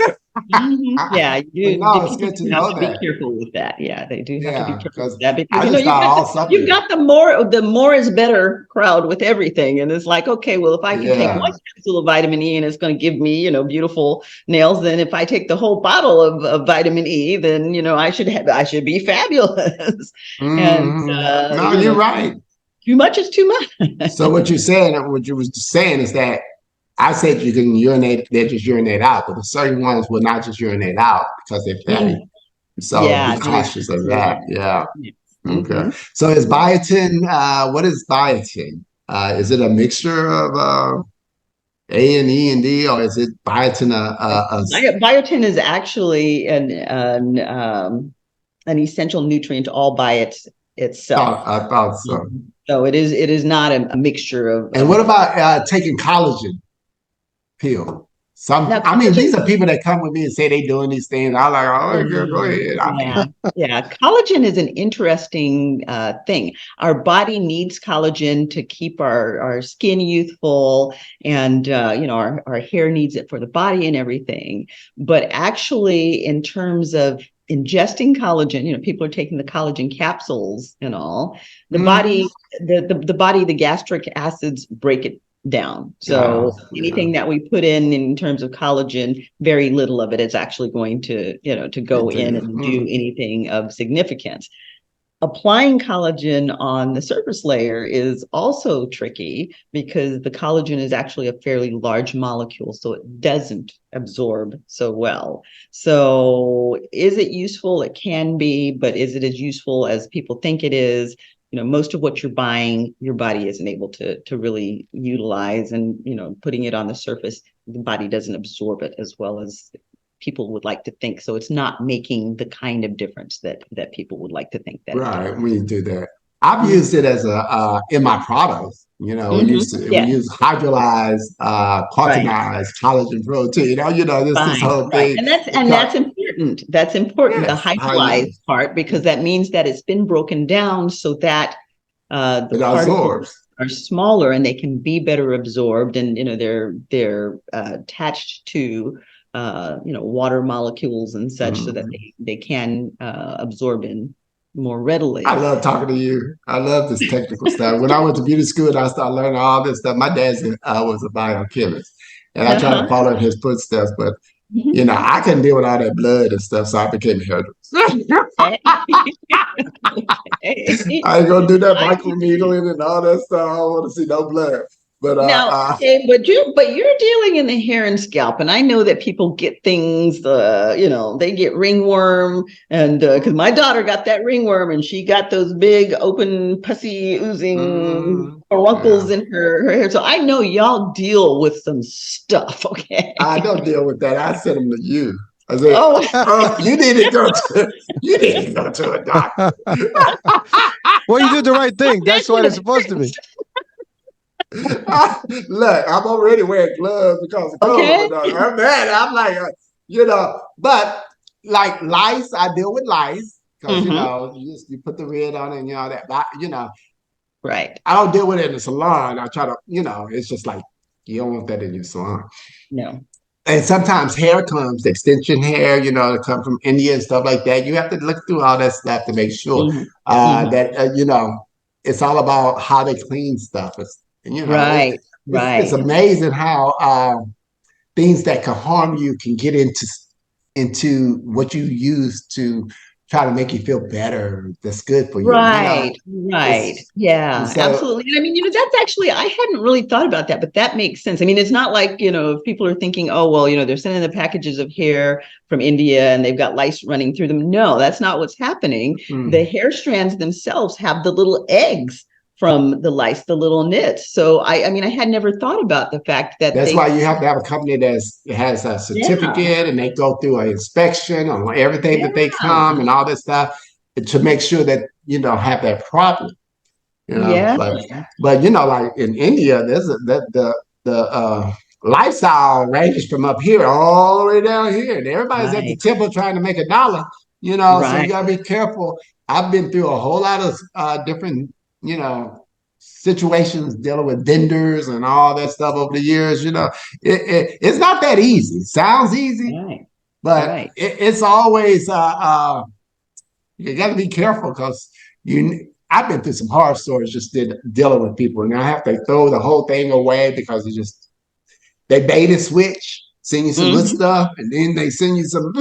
Yeah, you it's good to know that. Be careful with that. Yeah, they do have to be careful with that, because you've got the more is better crowd with everything, and it's like, okay, well, if I can take one capsule of vitamin E and it's going to give me, beautiful nails, then if I take the whole bottle of vitamin E, then I should be fabulous. And no, you're right. Too much is too much. So what you were saying is that I said you can urinate, they just urinate out, but the certain ones will not just urinate out because they're fatty. So be cautious of that. Yeah. Okay. So is biotin, what is biotin? Is it a mixture of A and E and D, or is it biotin? Biotin is actually an essential nutrient all by itself. I thought so. So it is not a mixture of. And what about taking collagen pill? These are people that come with me and say they doing these things. I'm like, oh, girl, go ahead. Yeah. Collagen is an interesting thing. Our body needs collagen to keep our skin youthful, and our hair needs it for the body and everything. But actually, in terms of ingesting collagen, people are taking the collagen capsules and all. The body, the gastric acids break it down. So anything that we put in terms of collagen, very little of it is actually going to go in and do anything of significance. Applying collagen on the surface layer is also tricky because the collagen is actually a fairly large molecule, so it doesn't absorb so well. So is it useful? It can be, but is it as useful as people think it is? Most of what you're buying, your body isn't able to really utilize, and, putting it on the surface, the body doesn't absorb it as well as people would like to think. So it's not making the kind of difference that people would like to think that. Right. When you do that, I've used it as in my products. We use hydrolyzed, cartonized collagen protein. This whole thing, and that's important. That's important. Yes, the hydrolyzed part, because that means that it's been broken down so that the particles are smaller and they can be better absorbed, and they're attached to water molecules and such, so that they can absorb in more readily. I love talking to you. I love this technical stuff. When I went to beauty school and I started learning all this stuff, my dad was a biochemist, and I tried to follow in his footsteps, but I couldn't deal with all that blood and stuff, so I became a hairdresser. I ain't gonna do that microneedling and all that stuff. I don't want to see no blood. But but you're dealing in the hair and scalp, and I know that people get things. They get ringworm, and because my daughter got that ringworm, and she got those big, open, pussy, oozing furuncles in her hair. So I know y'all deal with some stuff. Okay, I don't deal with that. I send them to you. I said, you need to go to a doctor. Well, you did the right thing. That's what it's supposed to be. Look, I'm already wearing gloves because of COVID. I'm mad. I'm like, but like lice, I deal with lice because you put the red on it and all that. But, right. I don't deal with it in the salon. I try to, it's just like you don't want that in your salon. No. and sometimes hair comes, extension hair, to come from India and stuff like that. You have to look through all that stuff to make sure that, it's all about how they clean stuff. It's amazing how things that can harm you can get into what you use to try to make you feel better. That's good for you. Right. Yeah, absolutely. I mean, that's actually, I hadn't really thought about that, but that makes sense. I mean, it's not like, if people are thinking, oh, well, they're sending the packages of hair from India and they've got lice running through them. No, that's not what's happening. The hair strands themselves have the little eggs from the lice, the little nits. So I mean, I had never thought about the fact that that's why you have to have a company that has a certificate and they go through an inspection on everything that they come and all this stuff to make sure that have that problem. But like in India, there's the lifestyle ranges from up here all the way down here, and everybody's at the temple trying to make $1. So you gotta be careful. I've been through a whole lot of different situations dealing with vendors and all that stuff over the years. It's not that easy. It sounds easy, but it's always you got to be careful because I've been through some horror stories just dealing with people, and I have to throw the whole thing away because they bait and switch. Send you some good stuff, and then they send you some.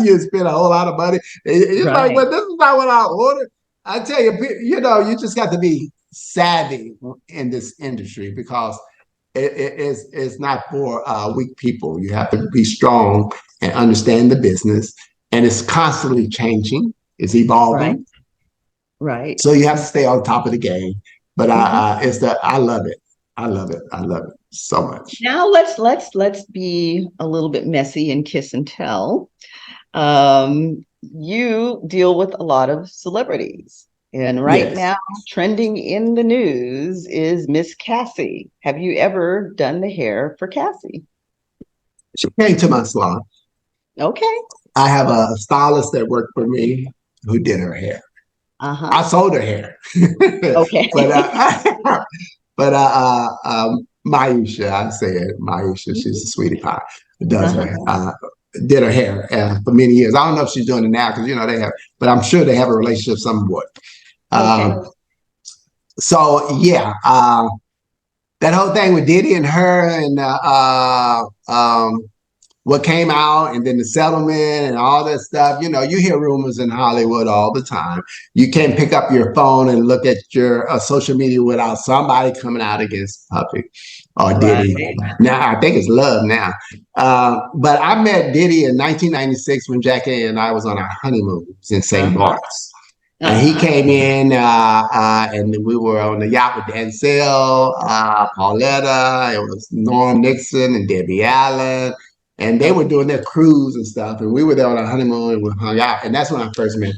You spend a whole lot of money. It's like, well, this is not what I ordered. I tell you, you just got to be savvy in this industry because it's not for weak people. You have to be strong and understand the business, and it's constantly changing. It's evolving. Right. So you have to stay on top of the game. But I love it. I love it so much. Now let's be a little bit messy and kiss and tell. You deal with a lot of celebrities. And now, trending in the news is Miss Cassie. Have you ever done the hair for Cassie? She came to my salon. Okay. I have a stylist that worked for me who did her hair. I sold her hair. Okay. but Maisha, I said Maisha, she's a sweetie pie. Does her did her hair for many years. I don't know if she's doing it now because they have, but I'm sure they have a relationship somewhat. So that whole thing with Diddy and her and what came out and then the settlement and all that stuff, you hear rumors in Hollywood all the time. You can't pick up your phone and look at your social media without somebody coming out against Puffy or Diddy. Now, I think it's love now. But I met Diddy in 1996 when Jackie and I was on our honeymoon in St. Bart's. And he came in and we were on the yacht with Denzel, Pauletta, it was Norm Nixon and Debbie Allen. And they were doing their cruise and stuff. And we were there on our honeymoon and we hung out. And that's when I first met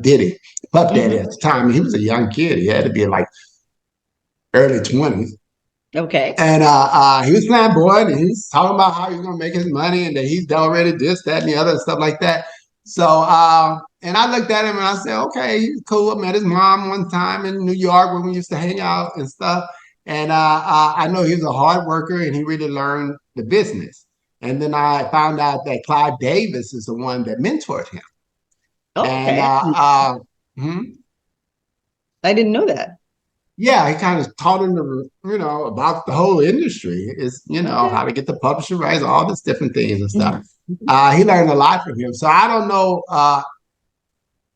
Diddy. Puff Daddy at the time. He was a young kid. He had to be like early 20s. Okay. And he was flamboyant and he was talking about how he's going to make his money and that he's already this, that, and the other, and stuff like that. So, and I looked at him and I said, okay, he's cool. I met his mom one time in New York when we used to hang out and stuff. And I know he was a hard worker and he really learned the business. And then I found out that Clive Davis is the one that mentored him. Okay. And I didn't know that. Yeah, he kind of taught him, about the whole industry. Is how to get the publisher rights, all these different things and stuff. He learned a lot from him. So I don't know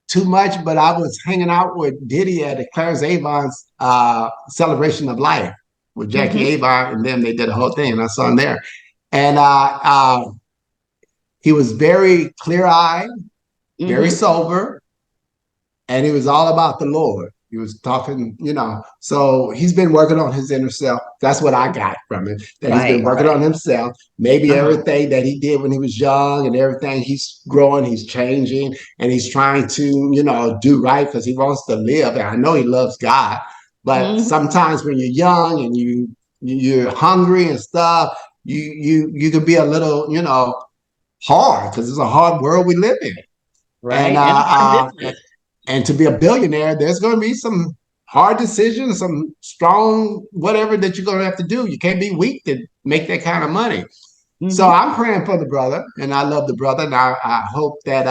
too much, but I was hanging out with Diddy at the Clarence Avon's celebration of life with Jackie Avon, and then they did the whole thing, and I saw him there. And he was very clear-eyed, very sober, and he was all about the Lord. He was talking, so he's been working on his inner self. That's what I got from it, that he's been working on himself. Maybe everything that he did when he was young and everything, he's growing, he's changing, and he's trying to, do right because he wants to live. And I know he loves God, but sometimes when you're young and you're hungry and stuff, you can be a little, hard because it's a hard world we live in. Right. And to be a billionaire, there's going to be some hard decisions, some strong whatever that you're going to have to do. You can't be weak to make that kind of money. So I'm praying for the brother, and I love the brother, and I hope that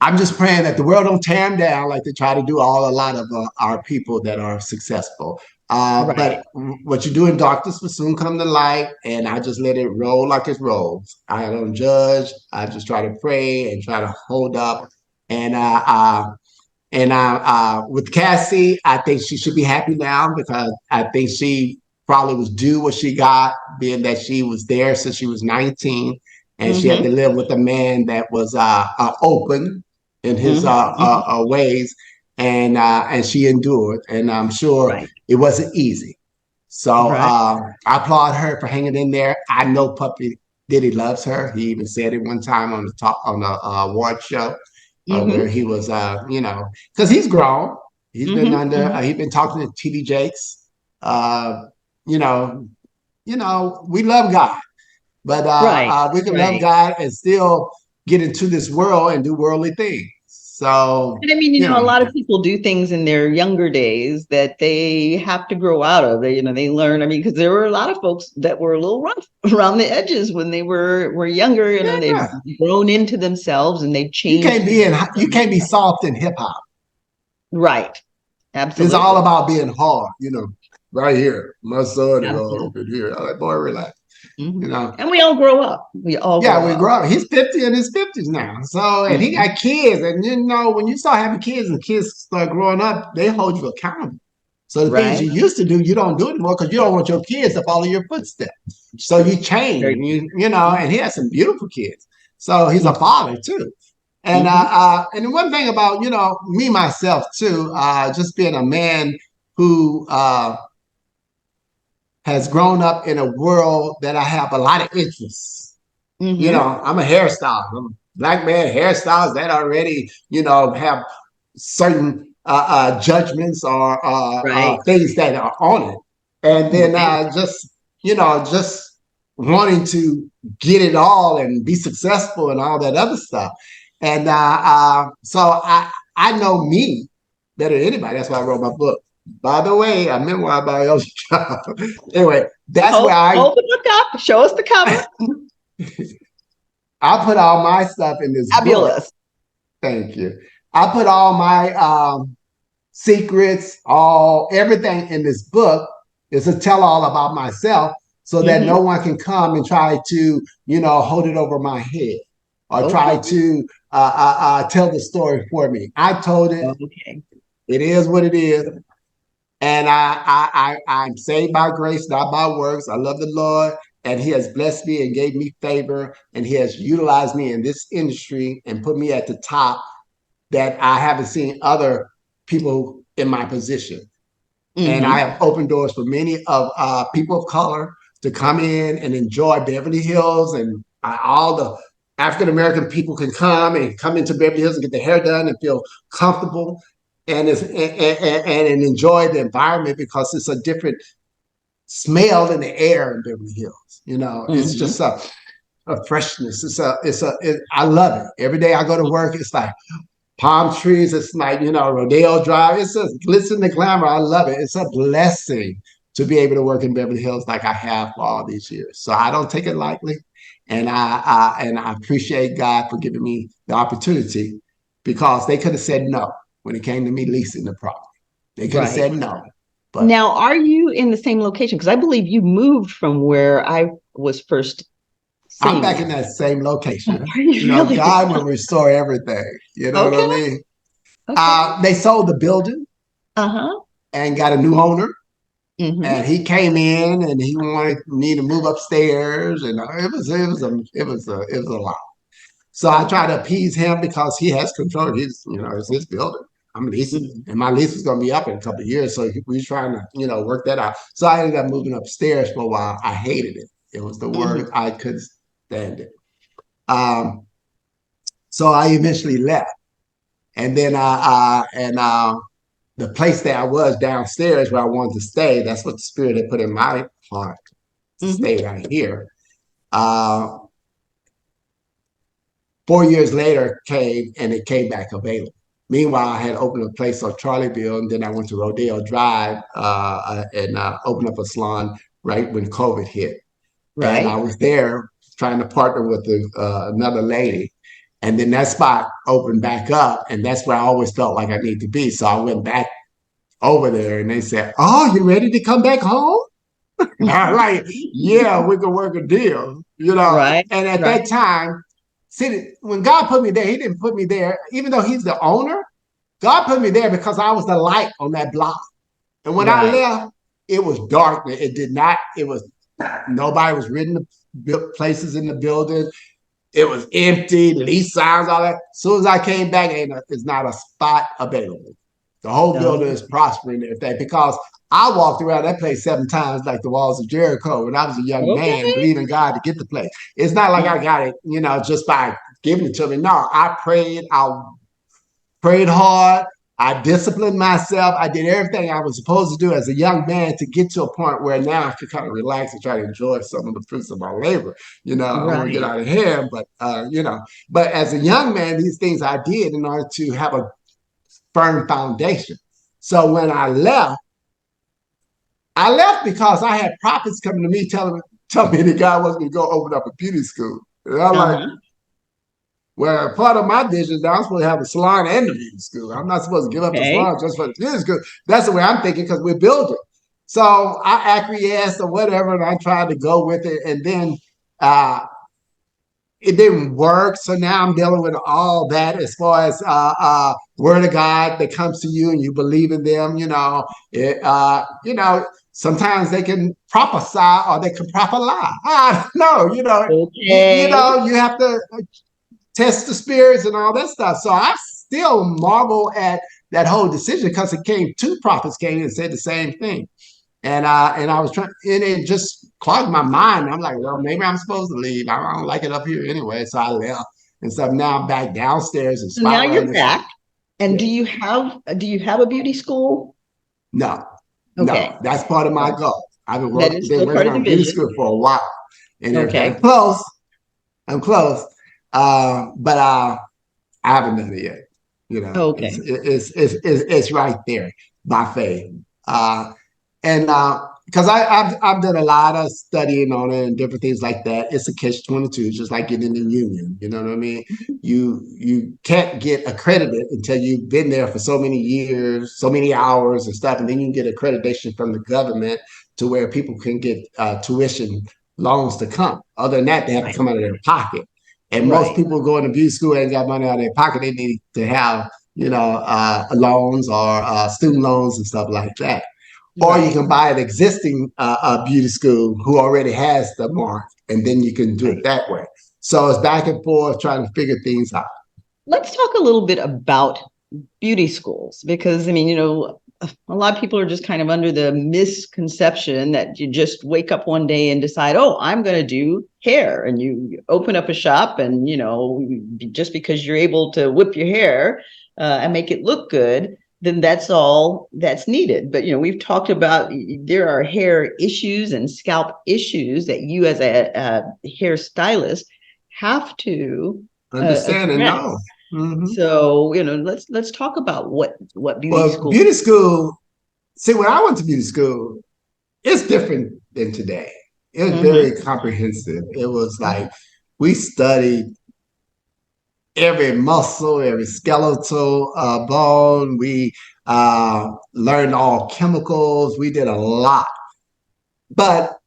I'm just praying that the world don't tear him down like they try to do a lot of our people that are successful. But what you do in darkness will soon come to light, and I just let it roll like it rolls. I don't judge. I just try to pray and try to hold up. And with Cassie, I think she should be happy now because I think she probably was due what she got, being that she was there since she was 19, and she had to live with a man that was open in his ways, and she endured, and I'm sure it wasn't easy. So I applaud her for hanging in there. I know Puppy Diddy loves her. He even said it one time on the award show where he was, because he's grown. He's been he's been talking to TD Jakes. We love God, but we can love God and still get into this world and do worldly things. So, and I mean, a lot of people do things in their younger days that they have to grow out of. They learn. I mean, because there were a lot of folks that were a little rough around the edges when they were younger. They've grown into themselves and they've changed. You can't be soft in hip hop. Right. Absolutely. It's all about being hard. Right here, my son is all up in here. I'm like, boy, relax. And we all grow up. We grow up. He's 50 in his 50s now. So, and he got kids. And when you start having kids and kids start growing up, they hold you accountable. So the things you used to do, you don't do anymore because you don't want your kids to follow your footsteps. So you change, and he has some beautiful kids. So he's a father too. And and one thing about, me, myself too, just being a man who has grown up in a world that I have a lot of interests. I'm a hairstylist. I'm a black man hairstylists that already, have certain judgments or things that are on it. And then just wanting to get it all and be successful and all that other stuff. And so I know me better than anybody. That's why I wrote my book. By the way, a memoir by ELGIN Charles. Anyway, that's where I hold the book up. Show us the cover. I put all my stuff in this Fabulous book. Thank you. I put all my secrets, everything in this book is a tell-all about myself, so that no one can come and try to, hold it over my head or try to tell the story for me. I told it. It is what it is. And I'm saved by grace, not by works. I love the Lord, and he has blessed me and gave me favor, and he has utilized me in this industry and put me at the top that I haven't seen other people in my position. And I have opened doors for many of people of color to come in and enjoy Beverly Hills, and all the African-American people can come into Beverly Hills and get their hair done and feel comfortable. And enjoy the environment because it's a different smell in the air in Beverly Hills. It's just a freshness. I love it. Every day I go to work, it's like palm trees. It's like, Rodeo Drive. It's just glitz and glamour. I love it. It's a blessing to be able to work in Beverly Hills like I have for all these years. So I don't take it lightly. And I appreciate God for giving me the opportunity, because they could have said no when it came to me leasing the property. They could have said no. But now, are you in the same location? Because I believe you moved from where I was first seeing. I'm back in that same location. Are you really? God will restore everything. You know what I mean? They sold the building and got a new owner. And he came in and he wanted me to move upstairs, and it was a lot. So I try to appease him because he has control. It's his building. I'm leasing, and my lease is going to be up in a couple of years. So we're trying to, work that out. So I ended up moving upstairs for a while. I hated it. It was the word. I couldn't stand it. So I eventually left, and then the place that I was downstairs where I wanted to stay, that's what the Spirit had put in my heart to stay right here. 4 years later came, and it came back available. Meanwhile, I had opened a place on Charlieville, and then I went to Rodeo Drive and opened up a salon right when COVID hit. Right. And I was there trying to partner with another lady. And then that spot opened back up. And that's where I always felt like I need to be. So I went back over there and they said, "Oh, you ready to come back home?" And I'm like, "Yeah, we can work a deal, you know." Right. And at that time, see, when God put me there, he didn't put me there, even though he's the owner, God put me there because I was the light on that block. And when I left, it was dark. Nobody was renting the places in the building. It was empty, lease signs, all that. As soon as I came back, there's not a spot available. The whole building is prospering and everything because I walked around that place 7 times like the walls of Jericho when I was a young man, believing God to get the place. It's not like I got it, just by giving it to me. No, I prayed hard. I disciplined myself. I did everything I was supposed to do as a young man to get to a point where now I could kind of relax and try to enjoy some of the fruits of my labor. I don't want to get out of hand, but but as a young man, these things I did in order to have a firm foundation. So when I left because I had prophets coming to me telling me that God was going to go open up a beauty school. And I'm like, well, part of my vision is that I'm supposed to have a salon and a beauty school. I'm not supposed to give up the salon just for the beauty school. That's the way I'm thinking because we're building. So I acquiesced or whatever, and I tried to go with it. And then it didn't work. So now I'm dealing with all that as far as word of God that comes to you and you believe in them. Sometimes they can prophesy or they can prophesy. I don't know. You have to test the spirits and all that stuff. So I still marvel at that whole decision because two prophets came and said the same thing. And I was trying, and it just clogged my mind. I'm like, well, maybe I'm supposed to leave. I don't like it up here anyway. So I left and stuff. Now I'm back downstairs. And so now you're back. And do you have a beauty school? No. Okay. No, that's part of my goal. I've been working on beauty school for a while. And I'm close. But I haven't done it yet. It's right there by faith. Because I've done a lot of studying on it and different things like that. It's a catch-22, just like getting in the union. You know what I mean? You can't get accredited until you've been there for so many years, so many hours and stuff, and then you can get accreditation from the government to where people can get tuition loans to come. Other than that, they have to come out of their pocket. And most people going to beauty school ain't got money out of their pocket. They need to have, loans or student loans and stuff like that. Or you can buy an existing beauty school who already has the mark, and then you can do it that way. So it's back and forth trying to figure things out. Let's talk a little bit about beauty schools, because, a lot of people are just kind of under the misconception that you just wake up one day and decide, oh, I'm going to do hair, and you open up a shop and, just because you're able to whip your hair and make it look good, then that's all that's needed. But, we've talked about there are hair issues and scalp issues that you as a hairstylist have to understand and know. Mm-hmm. So, let's talk about what beauty school. Beauty school, see, when I went to beauty school, it's different than today. It was very comprehensive. It was like we studied every muscle, every skeletal bone. We learned all chemicals. We did a lot. But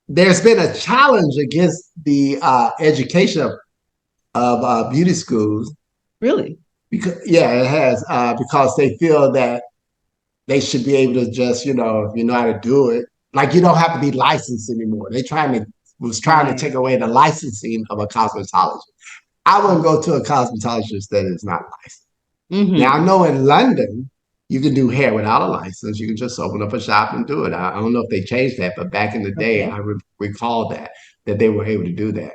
there's been a challenge against the education of beauty schools. Really? Because it has. Because they feel that they should be able to just, if you know how to do it, like you don't have to be licensed anymore. They was trying to take away the licensing of a cosmetologist. I wouldn't go to a cosmetologist that is not licensed. Mm-hmm. Now, I know in London, you can do hair without a license. You can just open up a shop and do it. I don't know if they changed that, but back in the day, I recall that they were able to do that.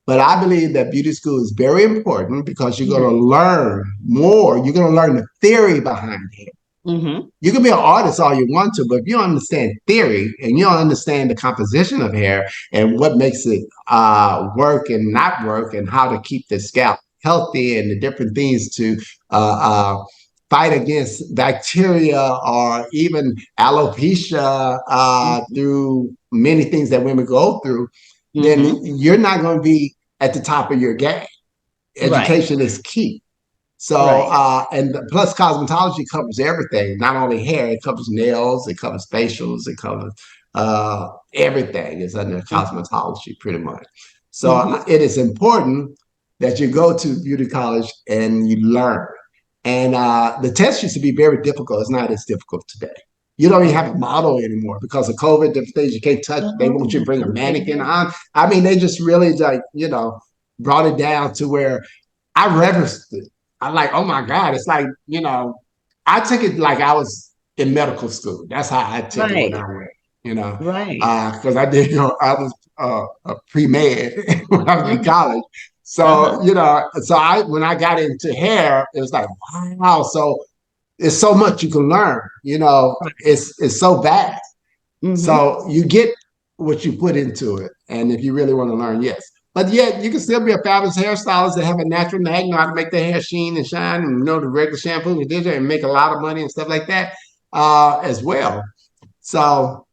But I believe that beauty school is very important because you're going to learn more. You're going to learn the theory behind hair. Mm-hmm. You can be an artist all you want to, but if you don't understand theory and you don't understand the composition of hair and what makes it work and not work and how to keep the scalp healthy and the different things to fight against bacteria or even alopecia through many things that women go through, then you're not going to be at the top of your game. Education is key. So, and plus cosmetology covers everything, not only hair, it covers nails, it covers facials, it covers everything is under cosmetology pretty much. So it is important that you go to beauty college and you learn. And the test used to be very difficult. It's not as difficult today. You don't even have a model anymore because of COVID, different things you can't touch. They want you to bring a mannequin on. I mean, they just really like, you know, brought it down to where I reverenced it. I'm like, oh my God, it's like, you know, I took it like I was in medical school. That's how I took it when I went, you know, because I did, you know, I was a pre-med when I was in college. So, you know, so when I got into hair, it was like, wow. So it's so much you can learn, you know, it's so vast. So you get what you put into it. And if you really want to learn, yes. But yet you can still be a fabulous hairstylist that have a natural knack, know how to make their hair sheen and shine and know the regular shampoo and make a lot of money and stuff like that as well. So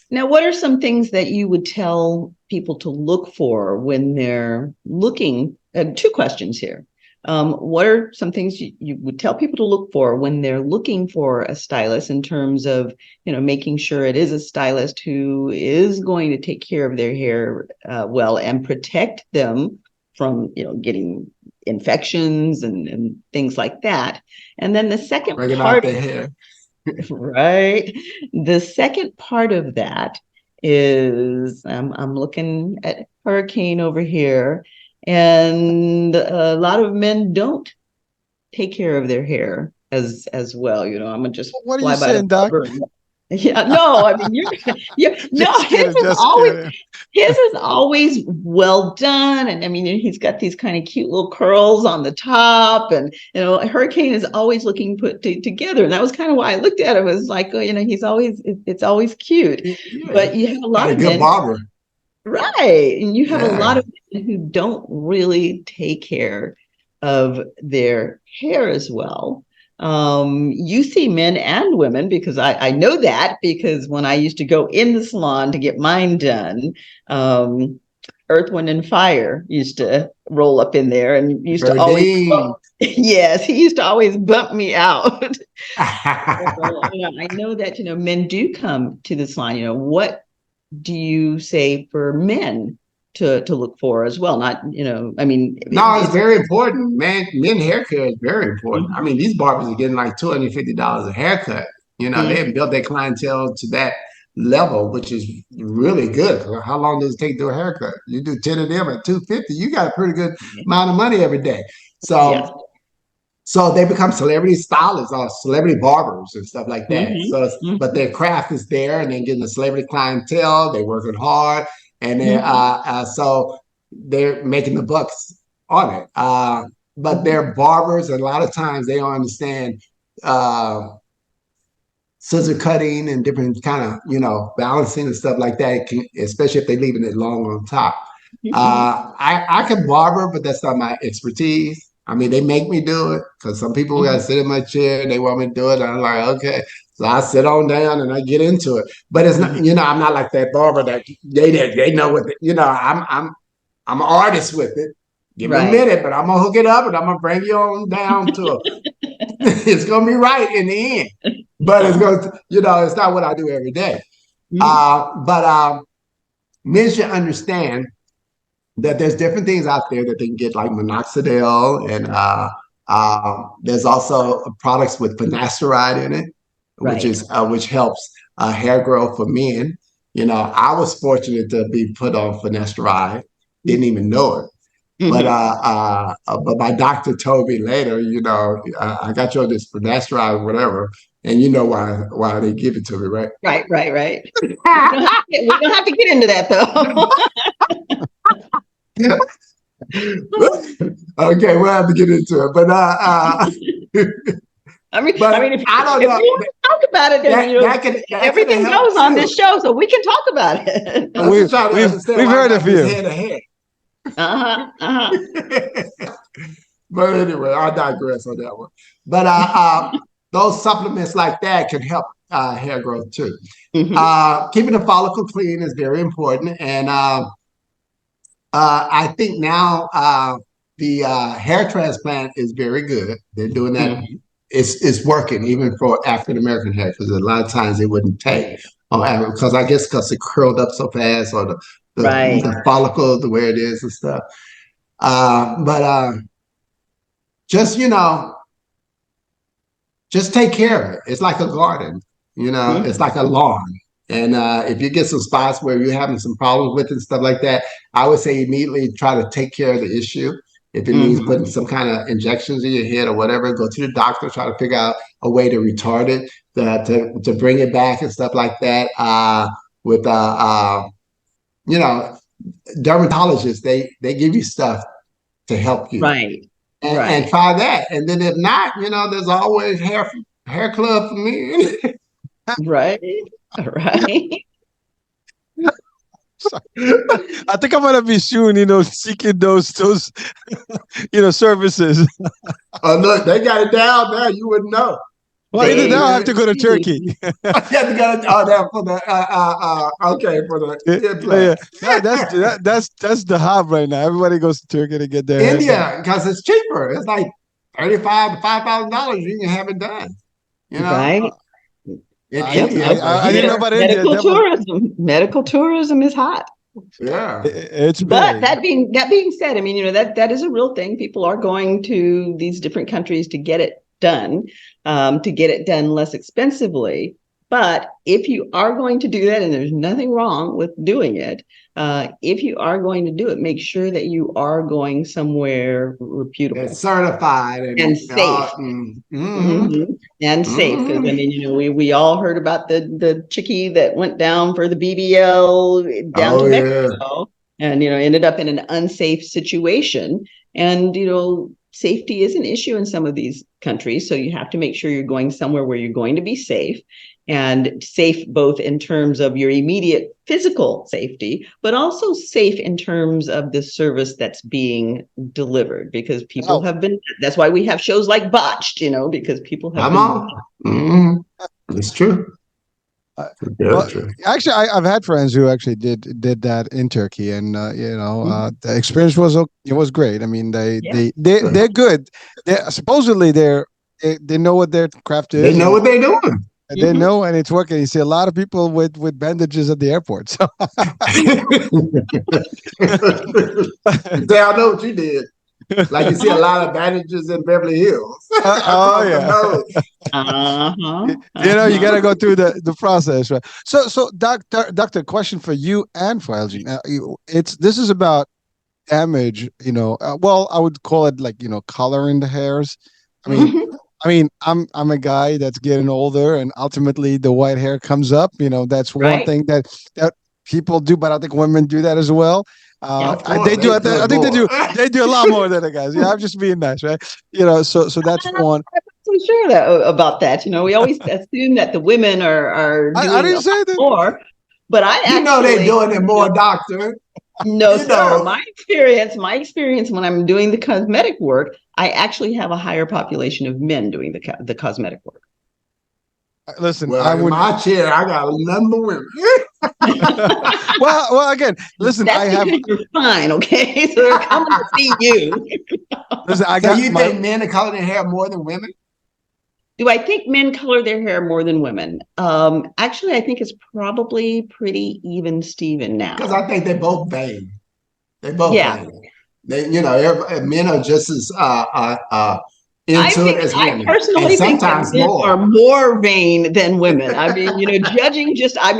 now, what are some things that you would tell people to look for when they're looking? Two questions here. What are some things you would tell people to look for when they're looking for a stylist in terms of, you know, making sure it is a stylist who is going to take care of their hair well and protect them from, you know, getting infections and things like that. And then the second part of hair. Right. The second part of that is I'm looking at Hurricane over here, and a lot of men don't take care of their hair as well. You know, I'm gonna just what are you saying, Doc? Yeah, no, I mean, his is always well done. And I mean, he's got these kind of cute little curls on the top, and, you know, Hurricane is always looking put together. And that was kind of why I looked at him as like, oh, you know, it's always cute, but you have a lot of good barber. Right. And you have a lot of men who don't really take care of their hair as well. You see men and women, because I know that, because when I used to go in the salon to get mine done, Earth, Wind, and Fire used to roll up in there and used to always, yes, he used to always bump me out. I know that, you know, men do come to the salon. You know, what do you say for men to look for as well? Not, you know, I mean, no, it's very important, man. Men hair care is very important. I mean, these barbers are getting like $250 a haircut. You know, they have built their clientele to that level, which is really good. How long does it take to do a haircut? You do 10 of them at $250, you got a pretty good amount of money every day. So so they become celebrity stylists or celebrity barbers and stuff like that. So but their craft is there, and they're getting the celebrity clientele, they're working hard, and they're so they're making the bucks on it. But they're barbers, and a lot of times they don't understand scissor cutting and different kind of, you know, balancing and stuff like that, especially if they're leaving it long on top. I can barber, but that's not my expertise. I mean, they make me do it because some people got to sit in my chair and they want me to do it. And I'm like, okay. So I sit on down and I get into it. But it's not, you know, I'm not like that barber that they know what, you know, I'm an artist with it. Give me a minute, but I'm going to hook it up and I'm going to bring you on down to it. It's going to be right in the end. But it's going to, you know, it's not what I do every day. But men should understand that there's different things out there that they can get, like minoxidil, and there's also products with finasteride in it, which helps hair growth for men. You know, I was fortunate to be put on finasteride, didn't even know it. But my doctor told me later, you know, I got you on this finasteride or whatever, and you know why they give it to me, right? Right. We don't have to get into that, though. Okay, we'll have to get into it, but I mean, if I don't know. You want to talk about it, then everything goes on this show, so we can talk about it. We've heard of you. But anyway, I digress on that one. But those supplements like that can help hair growth too. Keeping the follicle clean is very important. And I think now the hair transplant is very good. They're doing that. It's working even for African American hair, because a lot of times it wouldn't take because I guess because it curled up so fast, or the follicle the way it is and stuff. But just just take care of it. It's like a garden, it's like a lawn. And if you get some spots where you're having some problems with it and stuff like that, I would say immediately try to take care of the issue. If it means putting some kind of injections in your head or whatever, go to the doctor, try to figure out a way to retard it, to bring it back and stuff like that. With dermatologists, they give you stuff to help you. Right. And try that. And then if not, there's always hair club for me. Right. I think I'm gonna be soon, seeking those services. Oh look, they got it down now. You wouldn't know. Well, either now I have to go to Turkey. You have to go down for the for the that's the hub right now. Everybody goes to Turkey to get their India, because it's cheaper. It's like $35 to $5,000. You can have it done. Right. I didn't know about India. Medical tourism is hot. Yeah, it's big. But that being said, I mean, that is a real thing. People are going to these different countries to get it done, less expensively. But if you are going to do that, and there's nothing wrong with doing it, if you are going to do it, make sure that you are going somewhere reputable, and certified, and safe, and safe. Because I mean, we all heard about the chickie that went down for the BBL down to Mexico, and ended up in an unsafe situation. And safety is an issue in some of these countries, so you have to make sure you're going somewhere where you're going to be safe. And safe both in terms of your immediate physical safety, but also safe in terms of the service that's being delivered, because people have been, that's why we have shows like Botched, because people have It's true. Well, actually, I've had friends who actually did that in Turkey, and the experience was great. I mean, they're good. Supposedly they know what their craft is. They know what they're doing. And they know, and it's working. You see a lot of people with bandages at the airport. So I know what you did. Like you see a lot of bandages in Beverly Hills. You got to go through the process, right? So doctor, question for you and for Elgin. This is about damage. Well, I would call it like color in the hairs. I mean, I'm a guy that's getting older, and ultimately the white hair comes up. That's one thing that people do, but I think women do that as well. They do. I think they do a lot more than the guys. I'm just being nice, right? So that's one. I'm sure about that. We always assume that the women are doing I didn't say that. More, but I actually they're doing it more, doctor. No, sir. My experience when I'm doing the cosmetic work, I actually have a higher population of men doing the cosmetic work. Listen, in my chair, I got a number of women. well, again, listen, You're fine, okay? So they're coming to see you. Listen, you think men are coloring their hair more than women? Do I think men color their hair more than women? Actually, I think it's probably pretty even Steven now. Because I think they're both vain. They're both vain. Men are just as into it as women. I personally think that men are more vain than women. I mean,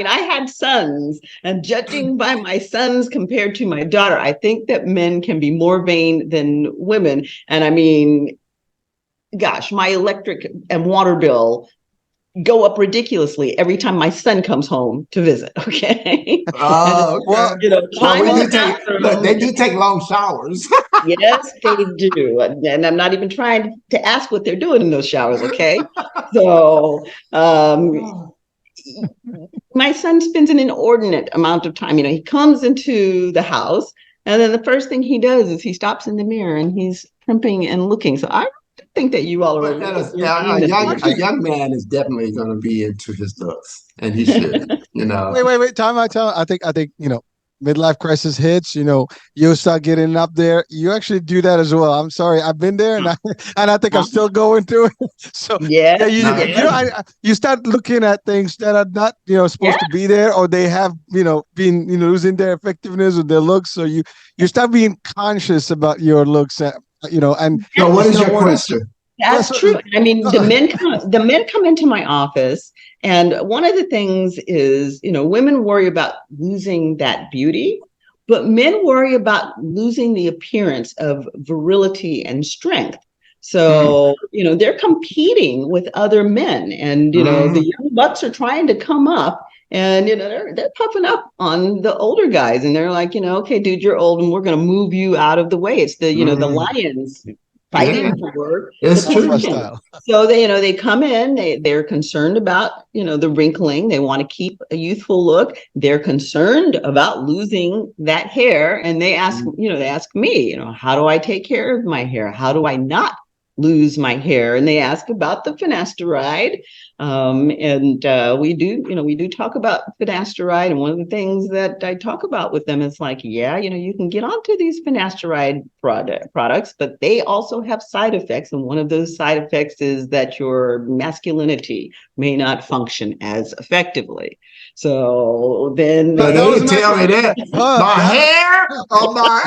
I had sons, and judging by my sons compared to my daughter, I think that men can be more vain than women. And I mean, gosh, my electric and water bill go up ridiculously every time my son comes home to visit. Okay. Oh, okay. They do take long showers. Yes, they do. And I'm not even trying to ask what they're doing in those showers. Okay. So, my son spends an inordinate amount of time. He comes into the house, and then the first thing he does is he stops in the mirror and he's primping and looking. So I think that you all are a young man is definitely going to be into his looks, and he should. Wait. Time out. I think midlife crisis hits. You start getting up there. You actually do that as well. I'm sorry, I've been there, and I think I'm still going through it. So you start looking at things that are not supposed to be there, or they have been losing their effectiveness with their looks. So you start being conscious about your looks. And so what is your question? That's true. I mean, the men come into my office, and one of the things is, women worry about losing that beauty, but men worry about losing the appearance of virility and strength. So, they're competing with other men, and, the young bucks are trying to come up, and, they're puffing up on the older guys, and they're like, okay, dude, you're old, and we're going to move you out of the way. It's the, the lions fighting for it's true. So they come in, they're concerned about, the wrinkling. They want to keep a youthful look. They're concerned about losing that hair. And they ask, they ask me, how do I take care of my hair? How do I not lose my hair? And they ask about the finasteride. We do talk about finasteride. And one of the things that I talk about with them is like, you can get onto these finasteride products, but they also have side effects. And one of those side effects is that your masculinity may not function as effectively. So then don't tell me that. My hair or my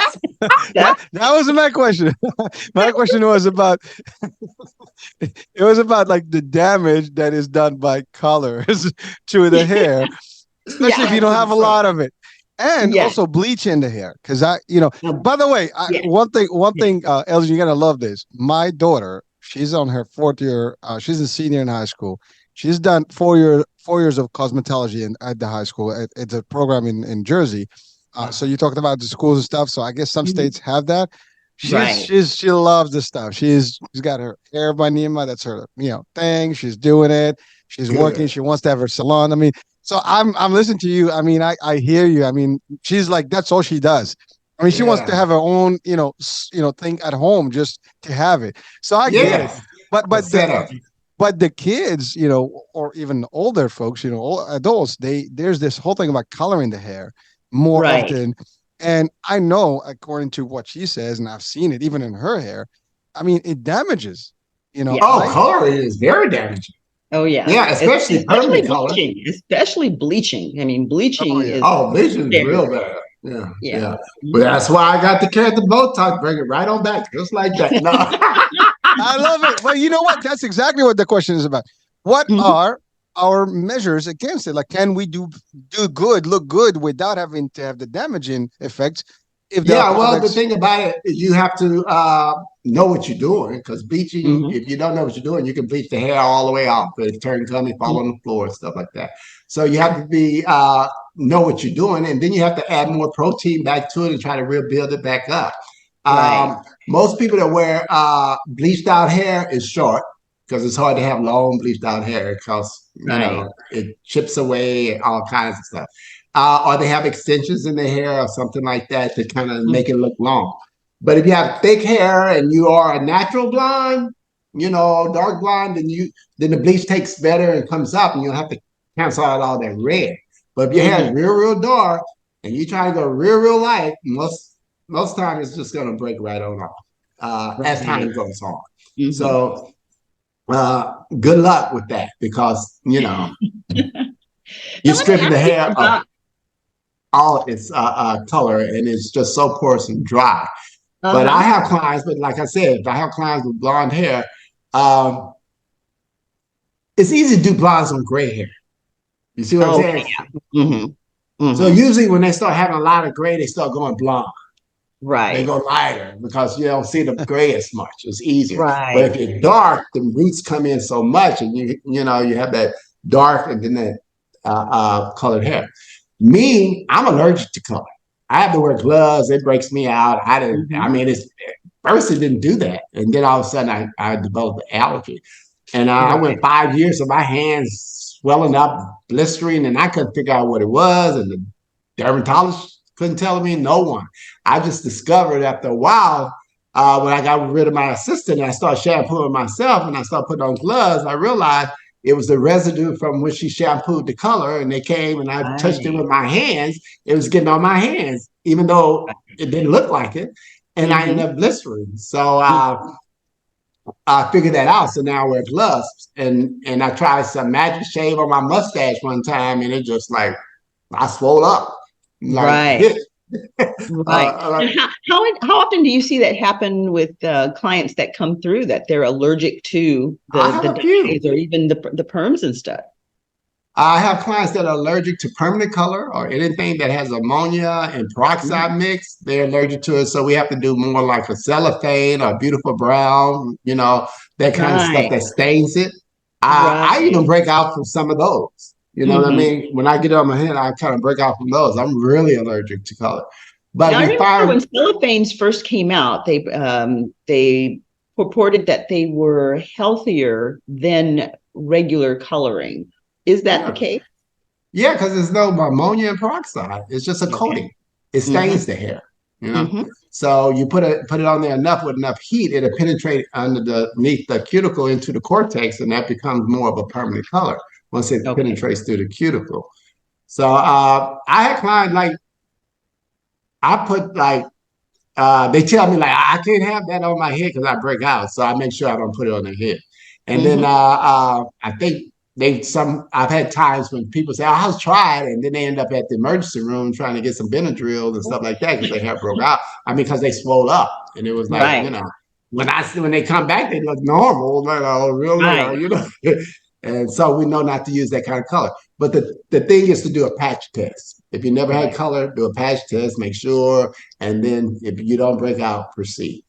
that wasn't my question. My question was about like the damage that is done by colors to the hair, especially if you don't have a lot of it. And also bleaching the hair. Because by the way, one thing, Elgin, you're gonna love this. My daughter, she's on her 4th year, she's a senior in high school. She's done 4 years of cosmetology at the high school. It's a program in Jersey. So you talked about the schools and stuff. So I guess some states have that. She loves this stuff. She's got her hair by Nima. That's her thing. She's doing it. She's working. She wants to have her salon. I mean, so I'm listening to you. I mean, I hear you. I mean, she's like, that's all she does. I mean, she wants to have her own thing at home just to have it. So I get it. But the kids, or even older folks, adults, there's this whole thing about coloring the hair more often. And I know, according to what she says, and I've seen it even in her hair, I mean, it damages, coloring is very damaging. Oh, yeah. Yeah, especially bleaching. Especially bleaching. I mean, bleaching is... bleaching is real bad. Yeah. But that's why I got to carry the Botox, bring it right on back, just like that. No. I love it. Well, you know what? That's exactly what the question is about. What are our measures against it? Like, can we look good without having to have the damaging effects? The thing about it is you have to know what you're doing, because bleaching, if you don't know what you're doing, you can bleach the hair all the way off. It turn gummy, fall on the floor, and stuff like that. So you have to know what you're doing, and then you have to add more protein back to it and try to rebuild it back up. Most people that wear bleached out hair is short, because it's hard to have long bleached out hair because it chips away and all kinds of stuff. Or they have extensions in their hair or something like that to kind of make it look long. But if you have thick hair and you are a natural blonde, dark blonde, then the bleach takes better and comes up, and you'll have to cancel out all that red. But if your hair is real dark and you try to go real light, most times it's just going to break right on off as time goes on. So good luck with that, because you're stripping the hair of all its color, and it's just so porous and dry. But I have clients, but like I said, if I have clients with blonde hair, it's easy to do blondes on gray hair. You see what I'm saying? So usually when they start having a lot of gray, they start going blonde. They go lighter because you don't see the gray as much. It's easier. But if you're dark, the roots come in so much, and you have that dark and then that colored hair. Me, I'm allergic to color. I have to wear gloves. It breaks me out. First it didn't do that, and then all of a sudden I developed an allergy, and I went 5 years of my hands swelling up, blistering, and I couldn't figure out what it was, and the dermatologist couldn't tell me, no one. I just discovered after a while, when I got rid of my assistant and I started shampooing myself and I started putting on gloves, I realized it was the residue from when she shampooed the color, and they came and I touched it with my hands. It was getting on my hands, even though it didn't look like it. And I ended up blistering. So I figured that out. So now I wear gloves, and I tried some magic shave on my mustache one time, and it just like I swole up. Right. Right. How often do you see that happen with clients that come through that they're allergic to the dyes or even the perms and stuff? I have clients that are allergic to permanent color or anything that has ammonia and peroxide mix. They're allergic to it. So we have to do more like a cellophane or a beautiful brown, you know, that kind of stuff that stains it. I even break out from some of those. You know what I mean? When I get on my head, I kind of break out from those. I'm really allergic to color. But now, I remember when cellophanes first came out, they purported that they were healthier than regular coloring. Is that the case? Yeah, because there's no ammonia and peroxide. It's just a coating. It stains the hair. You know, so you put it on there enough with enough heat, it'll penetrate underneath the cuticle into the cortex, and that becomes more of a permanent color once it penetrates through the cuticle. So I had clients like I put like they tell me like I can't have that on my head because I break out, so I make sure I don't put it on their head. And then I think I've had times when people say, I'll try it, and then they end up at the emergency room trying to get some Benadryl and stuff like that because their hair broke out. I mean, because they swole up, and it was like, you know, when they come back, they look normal, like, oh, really, you know. And so we know not to use that kind of color. But the thing is to do a patch test. If you never had color, do a patch test, make sure, and then if you don't break out, proceed.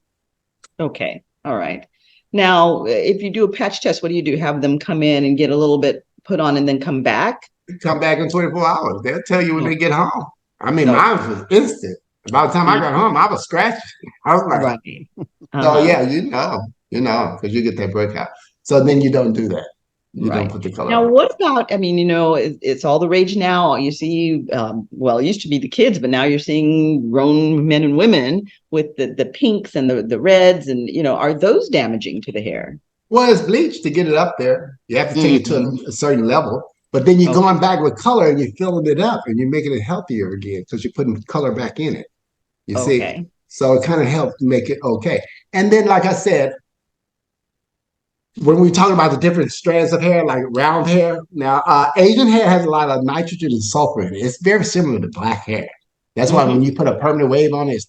Okay, all right. Now, if you do a patch test, what do? Have them come in and get a little bit put on and then come back? Come back in 24 hours. They'll tell you when they get home. I mean, mine was instant. By the time I got home, I was scratching. I was like, so yeah, you know, because you get that breakout. So then you don't do that. You don't put the color now on. What about, I mean, you know, it's all the rage now. You see, well, it used to be the kids, but now you're seeing grown men and women with the pinks and the reds, and, you know, are those damaging to the hair? Well, it's bleach to get it up there. You have to take it to a certain level, but then you're going back with color and you're filling it up and you're making it healthier again because you're putting color back in it. You see? So it kind of helps make it okay. And then, like I said, when we talk about the different strands of hair, like round hair, now Asian hair has a lot of nitrogen and sulfur in it. It's very similar to black hair. That's why when you put a permanent wave on it, it's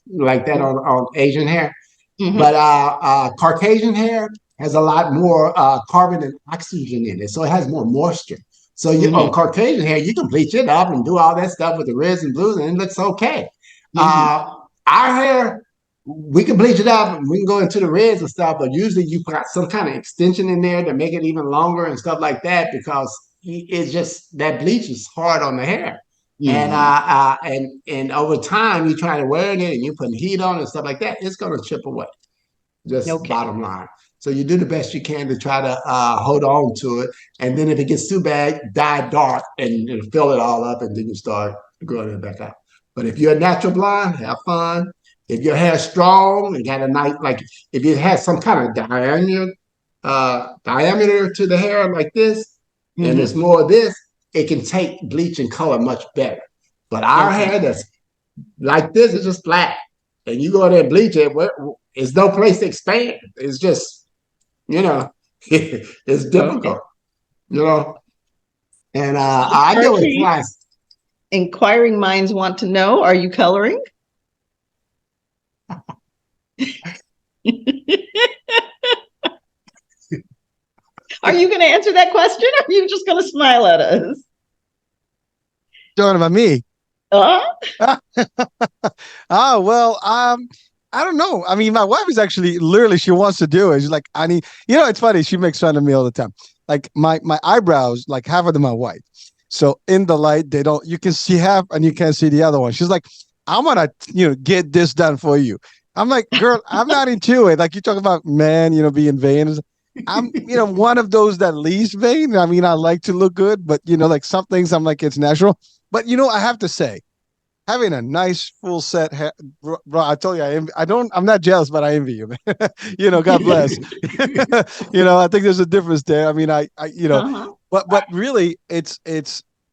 like that on Asian hair. But Caucasian hair has a lot more carbon and oxygen in it, so it has more moisture. So on Caucasian hair, you can bleach it up and do all that stuff with the reds and blues, and it looks okay. Our hair, we can bleach it up and we can go into the reds and stuff, but usually you put some kind of extension in there to make it even longer and stuff like that, because it's just that bleach is hard on the hair. And over time you try to wear it and you put heat on it and stuff like that, it's going to chip away. Just bottom line. So you do the best you can to try to hold on to it, and then if it gets too bad, dye dark and fill it all up, and then you start growing it back out. But if you're a natural blonde, have fun. If your hair's strong and got a nice, like if it has some kind of diameter to the hair like this, and there's more of this, it can take bleach and color much better. But our hair that's like this is just flat, and you go there and bleach it, it's no place to expand. It's just, you know, it's difficult, you know. And I deal with clients. Inquiring minds want to know, are you coloring? Are you going to answer that question, or are you just going to smile at us? Talking about me? Well, I don't know. I mean, my wife is actually literally, she wants to do it. She's like, I need, you know, it's funny. She makes fun of me all the time. Like my eyebrows, like half of them are white. So in the light, you can see half and you can't see the other one. She's like, I'm going to, get this done for you. I'm like, girl, I'm not into it. Like you talk about men, being vain. I'm, one of those that least vain. I mean, I like to look good, but like some things I'm like, it's natural. But I have to say, having a nice full set hair, bro, I told you, I'm not jealous, but I envy you, man. God bless. I think there's a difference there. I mean, Uh-huh. but really,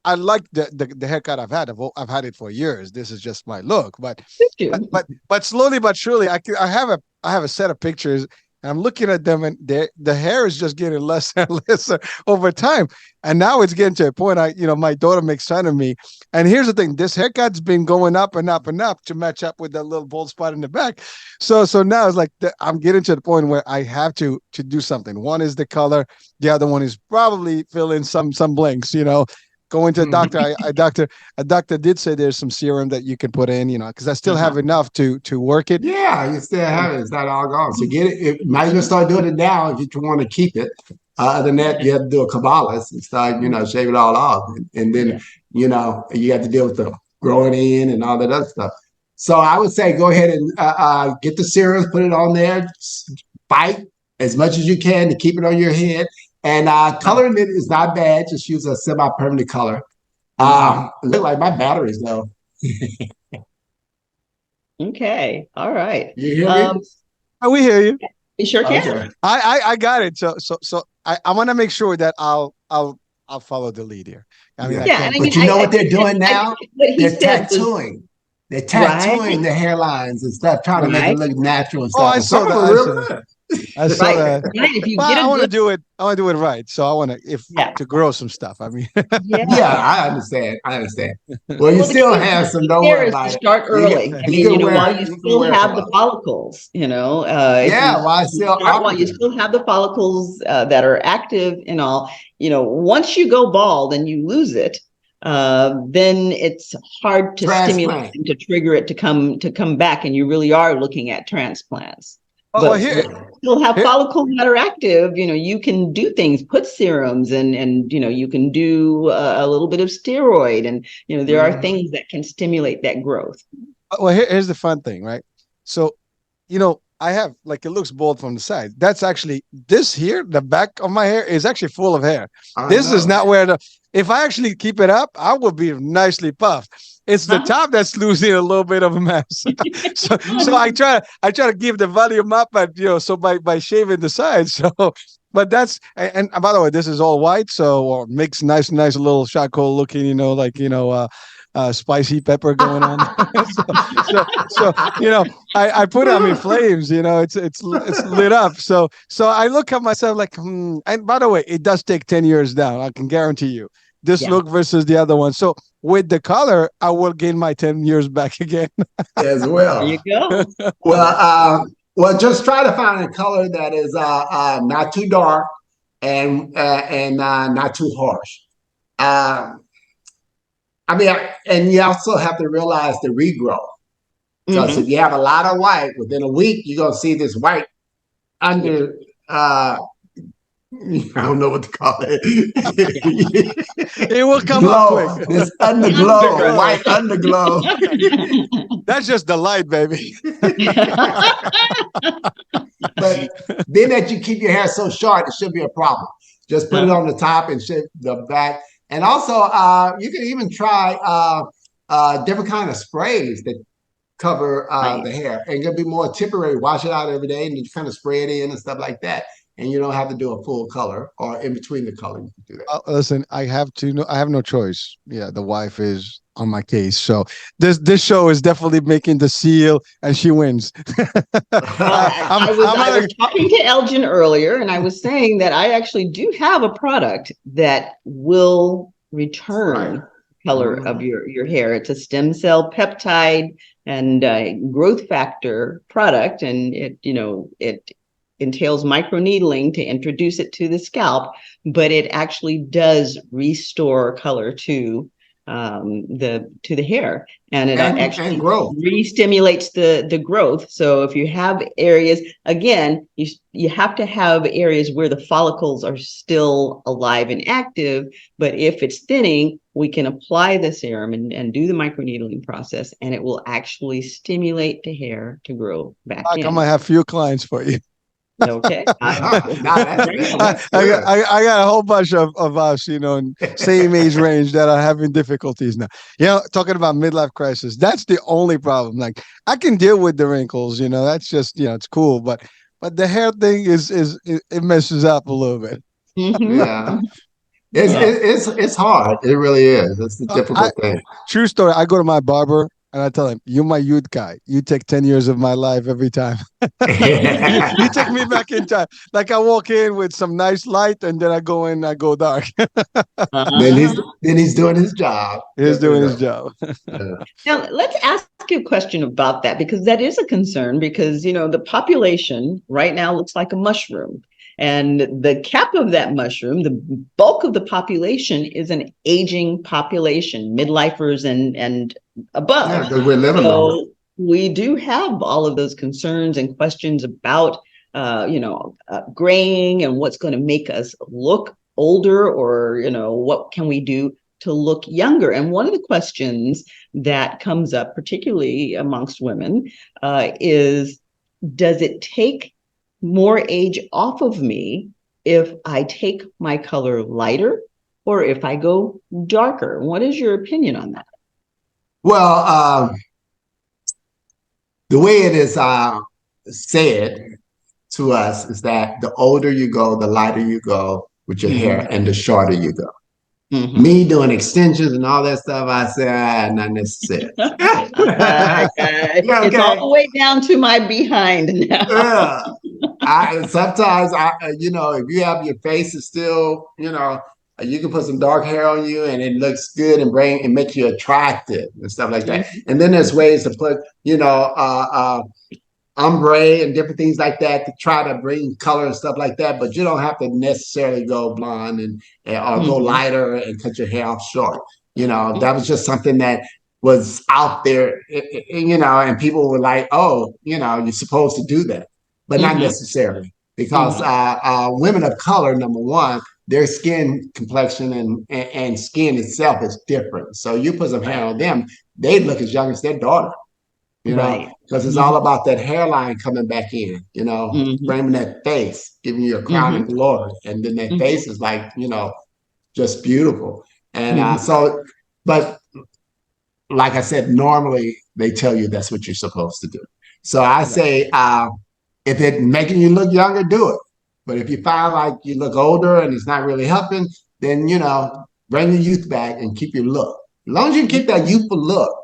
I like the haircut I've had. I've had it for years. This is just my look, but slowly but surely, I have a set of pictures. And I'm looking at them, and the hair is just getting less and less over time. And now it's getting to a point. My daughter makes fun of me. And here's the thing: this haircut's been going up and up and up to match up with that little bald spot in the back. So now it's like I'm getting to the point where I have to do something. One is the color, the other one is probably fill in some blanks. Going to a doctor, a doctor did say there's some serum that you can put in, because I still have enough to work it. Yeah, you still have it. It's not all gone. So get it. Might as well start doing it now if you want to keep it. Other than that, you have to do a Kabbalist and start, shave it all off. And then, you have to deal with the growing in and all that other stuff. So I would say go ahead and get the serums, put it on there, fight as much as you can to keep it on your head. And coloring it is not bad. Just use a semi-permanent color. Look like my batteries though. Okay. All right. You hear me? We hear you. You sure can. Okay. I got it. So I want to make sure that I'll follow the lead here. I mean, but you know what they're doing now? They're tattooing. They're tattooing the hairlines and stuff, trying to make it look natural and stuff. Oh, I saw that. I saw that. Right. If you I want to do it. I want to do it right. So I want to grow some stuff. I mean, I understand. Well, you still have some. Don't worry about it. Start early. While you still have the follicles. While you still have the follicles that are active and all. Once you go bald and you lose it, then it's hard to stimulate and to trigger it to come back, and you really are looking at transplants. But still have follicles that are active. You can do things, put serums, and you can do a little bit of steroid, and there are things that can stimulate that growth. Well, here's the fun thing, right? So, I have it looks bald from the side. That's actually this here. The back of my hair is actually full of hair. This is not where if I actually keep it up, I will be nicely puffed. It's the top that's losing a little bit of a mass. so I try to give the volume up, but so by shaving the sides. So, but that's and by the way, this is all white, so makes nice little charcoal looking, spicy pepper going on. so I put them in flames. It's lit up. So I look at myself like, And by the way, it does take 10 years down. I can guarantee you. This look versus the other one. So with the color, I will gain my 10 years back again. As well. There you go. Well, just try to find a color that is not too dark and not too harsh. And you also have to realize the regrowth. Because if you have a lot of white, within a week, you're going to see this white under I don't know what to call it. It will come up quick. This underglow, white underglow. That's just the light, baby. But then that you keep your hair so short, it should be a problem. Just put it on the top and shave the back. And also, you can even try different kind of sprays that cover the hair. And it'll be more temporary. Wash it out every day and you kind of spray it in and stuff like that. And you don't have to do a full color or in between the color. You can do that. Listen, I have no choice. Yeah, the wife is on my case. So this show is definitely making the seal, and she wins. I was talking to Elgin earlier, and I was saying that I actually do have a product that will return color of your hair. It's a stem cell peptide and growth factor product, and it entails microneedling to introduce it to the scalp, but it actually does restore color to the hair, and it actually re-stimulates the growth. So if you have areas, again, you have to have areas where the follicles are still alive and active, but if it's thinning, we can apply the serum and do the microneedling process, and it will actually stimulate the hair to grow back in. I might have few clients for you. Okay. That's good. I got a whole bunch of us, in same age range that are having difficulties now. Talking about midlife crisis, that's the only problem. Like, I can deal with the wrinkles, that's just, it's cool. But the hair thing it messes up a little bit. Yeah. It's hard. It really is. It's a difficult thing. True story. I go to my barber and I tell him, "You're my youth guy. You take 10 years of my life every time. You take me back in time." Like, I walk in with some nice light and then I go in, I go dark. Then he's doing his job. He's doing his job. Now, let's ask you a question about that, because that is a concern, because, the population right now looks like a mushroom. And the cap of that mushroom, the bulk of the population, is an aging population, midlifers and above. Yeah, because we're living longer. We do have all of those concerns and questions about, graying and what's going to make us look older, or, what can we do to look younger. And one of the questions that comes up, particularly amongst women, is, does it take more age off of me if I take my color lighter or if I go darker? What is your opinion on that? Well, the way it is said to us is that the older you go, the lighter you go with your hair, and the shorter you go. Mm-hmm. Me doing extensions and all that stuff, I said, not necessary. It's all the way down to my behind now. Sometimes, if you have your face is still, you can put some dark hair on you and it looks good and make you attractive and stuff like that. Mm-hmm. And then there's ways to put, ombre and different things like that to try to bring color and stuff like that. But you don't have to necessarily go blonde or go lighter and cut your hair off short. That was just something that was out there, and people were like, oh, you're supposed to do that. But not necessarily, because women of color, number one, their skin complexion and skin itself is different. So you put some hair on them, they look as young as their daughter. Because it's all about that hairline coming back in, framing that face, giving you a crown of glory. And then that face is like, just beautiful. And but like I said, normally they tell you that's what you're supposed to do. So I say, if it's making you look younger, do it. But if you find like you look older and it's not really helping, then, bring the youth back and keep your look. As long as you keep that youthful look,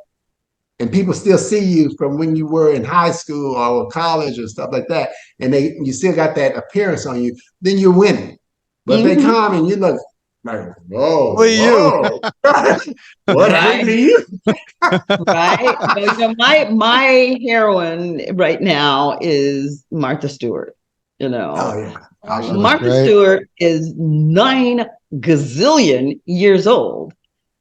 and people still see you from when you were in high school or college or stuff like that, and you still got that appearance on you, then you're winning. But if they come and you look like, whoa, what happened to you? Right. Well, my heroine right now is Martha Stewart. Martha Stewart is 9 gazillion years old.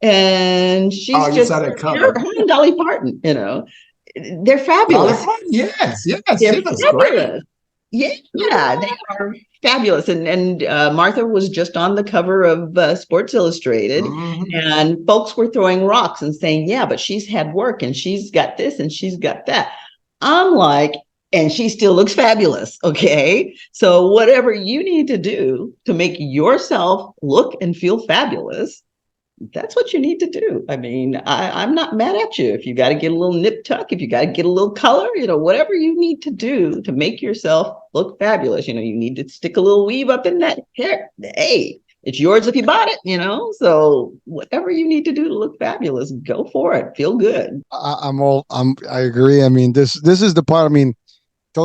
And she's just her and Dolly Parton, they're fabulous. Yes, they're fabulous. Yeah, they are fabulous. And Martha was just on the cover of Sports Illustrated, and folks were throwing rocks and saying, yeah, but she's had work and she's got this and she's got that. I'm like, and she still looks fabulous. Okay. So whatever you need to do to make yourself look and feel fabulous, that's what you need to do. I mean, I'm not mad at you. If you got to get a little nip tuck, if you got to get a little color, whatever you need to do to make yourself look fabulous. You need to stick a little weave up in that hair. Hey, it's yours if you bought it, So whatever you need to do to look fabulous, go for it. Feel good. I agree. I mean, this is the part, talking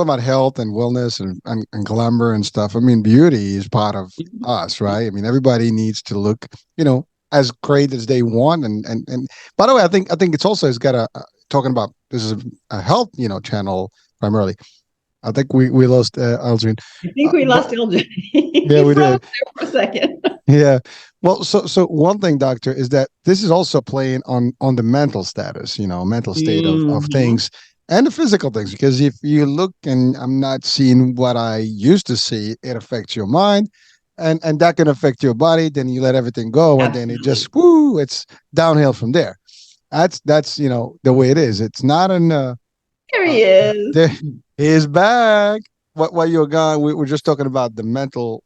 about health and wellness and glamour and stuff. Beauty is part of us, right? Everybody needs to look, as great as they want. And by the way, I think it's got talking about, this is a health, channel primarily. I think we lost Elgin. I think we lost Elgin. Yeah, we did. For a second. Yeah. Well, so one thing, doctor, is that this is also playing on the mental status, mental state of things and the physical things. Because if you look and I'm not seeing what I used to see, it affects your mind. And that can affect your body. Then you let everything go, and then it just it's downhill from there. That's the way it is. It's not an. Here he is. He's back. while you're gone, we were just talking about the mental,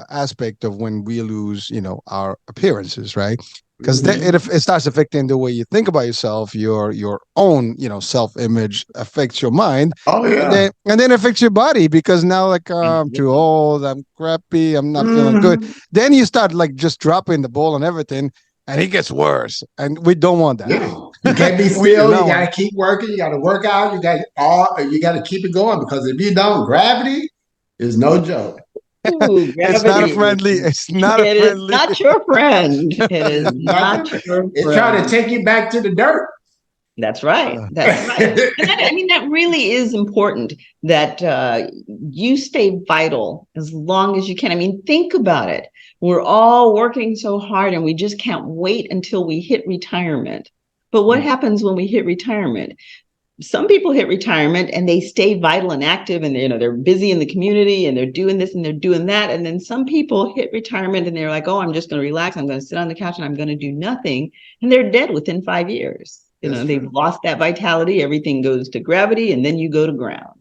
aspect of when we lose, our appearances, right? Because it starts affecting the way you think about yourself, your own, self-image affects your mind. Oh yeah. And then affects your body because now like I'm too old, I'm crappy, I'm not feeling good. Then you start like just dropping the ball and everything, and it gets worse. And we don't want that. Yeah. You can't be still. You gotta keep working. You gotta work out. You gotta keep it going, because if you don't, gravity is no joke. Ooh, it's not a friendly. It's not a friendly. It is not your friend. It is not your friend. It's trying to take you back to the dirt. That's right. That's right. And that really is important, that you stay vital as long as you can. I mean, think about it. We're all working so hard and we just can't wait until we hit retirement. But what happens when we hit retirement? Some people hit retirement and they stay vital and active, and they're busy in the community and they're doing this and they're doing that. And then some people hit retirement and they're like, oh, I'm just going to relax. I'm going to sit on the couch and I'm going to do nothing. And they're dead within 5 years. They've lost that vitality. Everything goes to gravity and then you go to ground.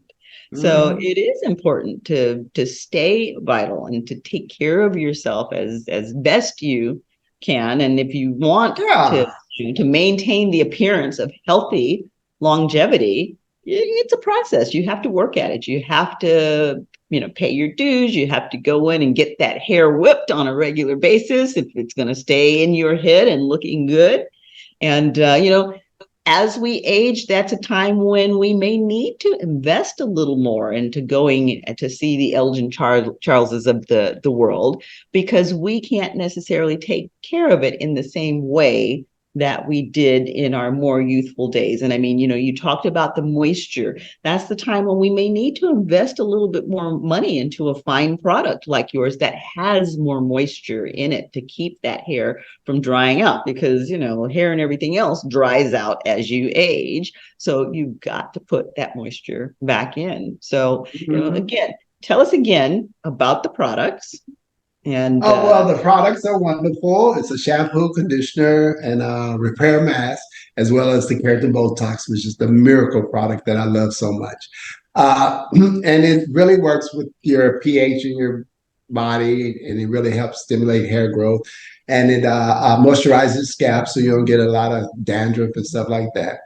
So it is important to stay vital and to take care of yourself as best you can. And if you want to maintain the appearance of healthy longevity, it's a process. You have to work at it. You have to, pay your dues. You have to go in and get that hair whipped on a regular basis if it's going to stay in your head and looking good. And, as we age, that's a time when we may need to invest a little more into going to see the ELGIN Charleses of the world, because we can't necessarily take care of it in the same way that we did in our more youthful days. And I mean, you talked about the moisture. That's the time when we may need to invest a little bit more money into a fine product like yours that has more moisture in it to keep that hair from drying out, because, hair and everything else dries out as you age. So you've got to put that moisture back in. So, again, tell us again about the products. And the products are wonderful. It's a shampoo, conditioner, and a repair mask, as well as the keratin Botox, which is the miracle product that I love so much. And it really works with your pH in your body, and it really helps stimulate hair growth. And it moisturizes scalp, so you don't get a lot of dandruff and stuff like that.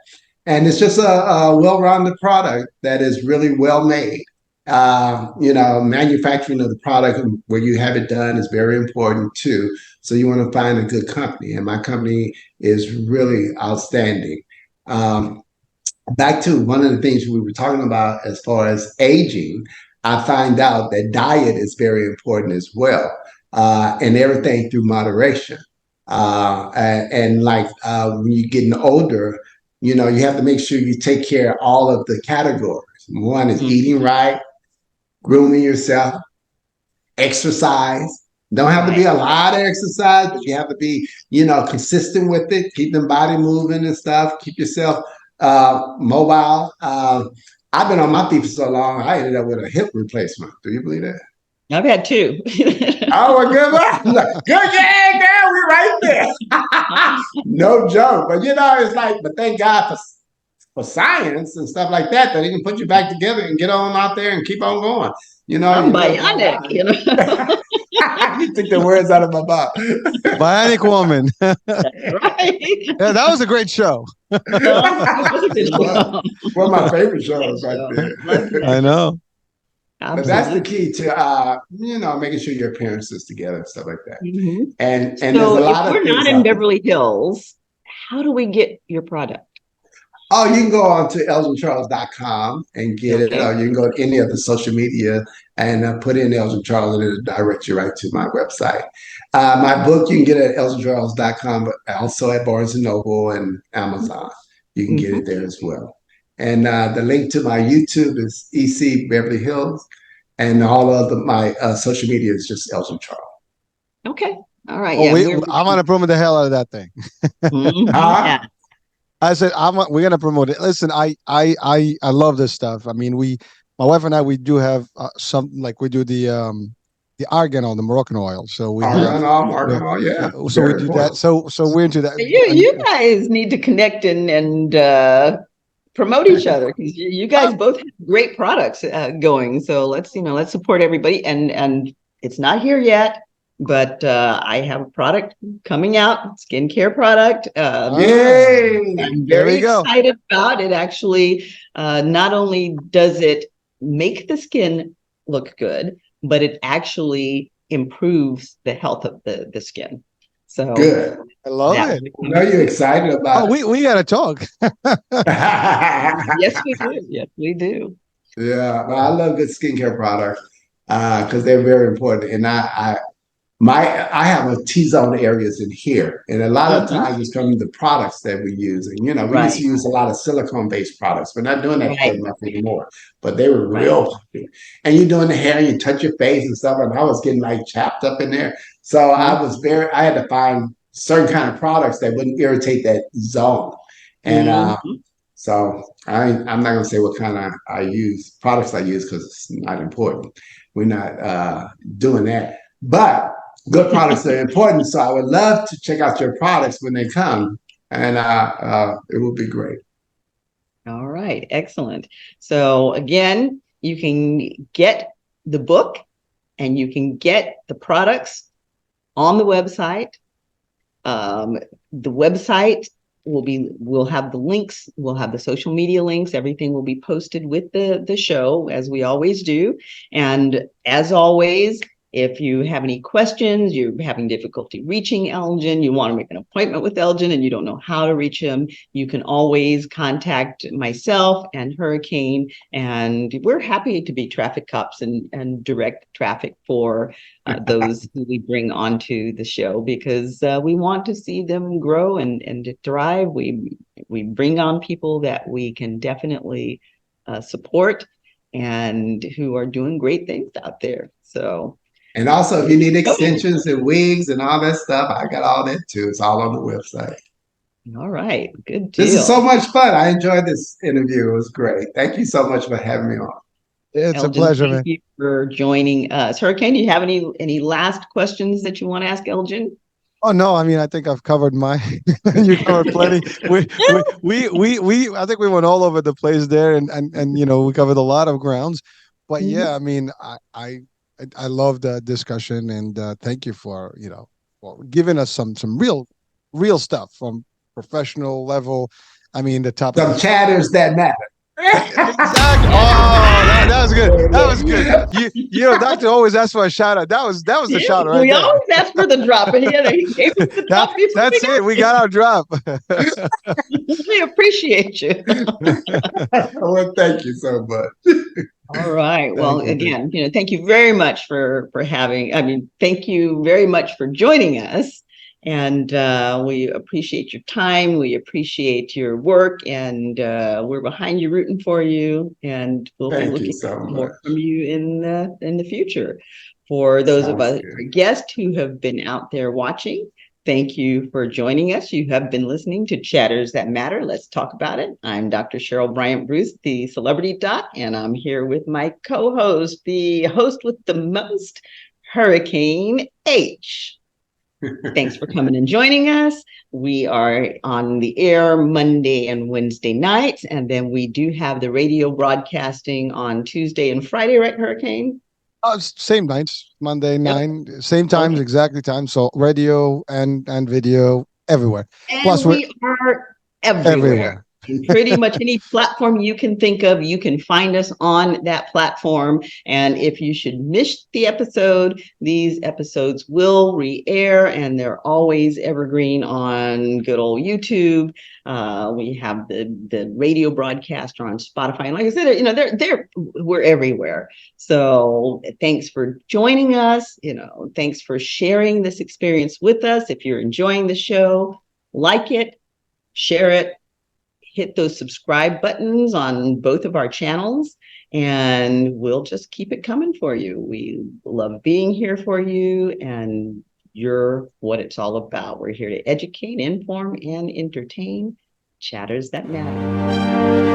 And it's just a well-rounded product that is really well made. Manufacturing of the product where you have it done is very important too. So you want to find a good company, and my company is really outstanding. Back to one of the things we were talking about as far as aging, I find out that diet is very important as well, and everything through moderation. And like when you're getting older, you have to make sure you take care of all of the categories. One is eating right, grooming yourself, exercise. Don't have to be a lot of exercise, but you have to be, consistent with it. Keep the body moving and stuff. Keep yourself mobile. I've been on my feet for so long, I ended up with a hip replacement. Do you believe that? I've had 2. Oh, a good one. Good, yeah, girl, we're right there. No joke. But, it's like, but thank God for science and stuff like that he can put you back together and get on out there and keep on going. I'm bionic, You took the words out of my mouth. Bionic woman. Right. Yeah, that was a great show. One of my favorite shows right there. I know. But that's the key to making sure your appearance is together and stuff like that. And so there's a lot of, if we're not in Beverly Hills, how do we get your product? Oh, you can go on to ELGINCharles.com and get it. You can go to any of the social media and put in ELGIN Charles, and it'll direct you right to my website. My book you can get at ELGINCharles.com, but also at Barnes & Noble and Amazon. You can get it there as well. And the link to my YouTube is EC Beverly Hills, and all of my social media is just ELGIN Charles. Okay. All right. I'm going to promote the hell out of that thing. Yeah. I said, we're going to promote it. Listen, I love this stuff. I mean, my wife and I, we do have we do the argan oil, the Moroccan oil. So we Moroccan oil, yeah. So we do that. So we're into that. You guys need to connect and promote each other, because you guys both have great products going. So let's support everybody. And it's not here yet, but I have a product coming out, skincare product. Yay! I'm very excited about it. Actually, not only does it make the skin look good, but it actually improves the health of the skin. So good. I love it. I know you're excited about it. We got to talk. Yes, we do. Yes, we do. Yeah, well, I love good skincare products because they're very important. And I have a T-zone areas in here, and a lot of times it's from the products that we use. And we used to use a lot of silicone-based products. We're not doing that so much anymore, but they were real popular. And you're doing the hair, you touch your face and stuff, and I was getting like chapped up in there. So I had to find certain kind of products that wouldn't irritate that zone. And so I'm not gonna say what kind of products I use, because it's not important. We're not doing that, but good products are important. So I would love to check out your products when they come, and it would be great. All right, excellent. So again, you can get the book and you can get the products on the website. The website we'll have the links, we'll have the social media links, everything will be posted with the show, as we always do. And as always, if you have any questions, you're having difficulty reaching Elgin, you want to make an appointment with Elgin and you don't know how to reach him, you can always contact myself and Hurricane, and we're happy to be traffic cops and direct traffic for those who we bring onto the show, because we want to see them grow and thrive. We bring on people that we can definitely support and who are doing great things out there. So. And also, if you need extensions and wigs and all that stuff, I got all that too. It's all on the website. All right. Good deal. This is so much fun. I enjoyed this interview. It was great. Thank you so much for having me on. It's Elgin, a pleasure, man. Thank you for joining us. Hurricane, do you have any last questions that you want to ask Elgin? Oh no, I mean, I think I've covered you covered plenty. I think we went all over the place there, and we covered a lot of grounds. But yeah, I mean, I love the discussion, and thank you for giving us some real stuff from professional level. I mean, the top some chatters that matter. Exactly. Oh, that was good. That was good. Doctor always asks for a shout out. That was the shout out. Right we always ask for the drop, and he gave us the drop. That's it. We got our drop. We appreciate you. Well, thank you so much. All right. Well, again, thank you very much for having. Thank you very much for joining us, and we appreciate your time. We appreciate your work, and we're behind you, rooting for you, and we'll be looking for more from you in the future. For those of us, our guests who have been out there watching, thank you for joining us. You have been listening to Chatters That Matter. Let's talk about it. I'm Dr. Cheryl Bryant Bruce, the celebrity doc, and I'm here with my co-host, the host with the most, Hurricane H. Thanks for coming and joining us. We are on the air Monday and Wednesday nights, and then we do have the radio broadcasting on Tuesday and Friday, right, Hurricane? Same nights, Monday 9, same times, exactly time. So radio and video everywhere. And plus, we are everywhere. Pretty much any platform you can think of, you can find us on that platform. And if you should miss the episode, these episodes will re-air, and they're always evergreen on good old YouTube. We have the radio broadcast on Spotify, and like I said, we're everywhere. So thanks for joining us. Thanks for sharing this experience with us. If you're enjoying the show, like it, share it. Hit those subscribe buttons on both of our channels, and we'll just keep it coming for you. We love being here for you, and you're what it's all about. We're here to educate, inform, and entertain. Chatters That Matter.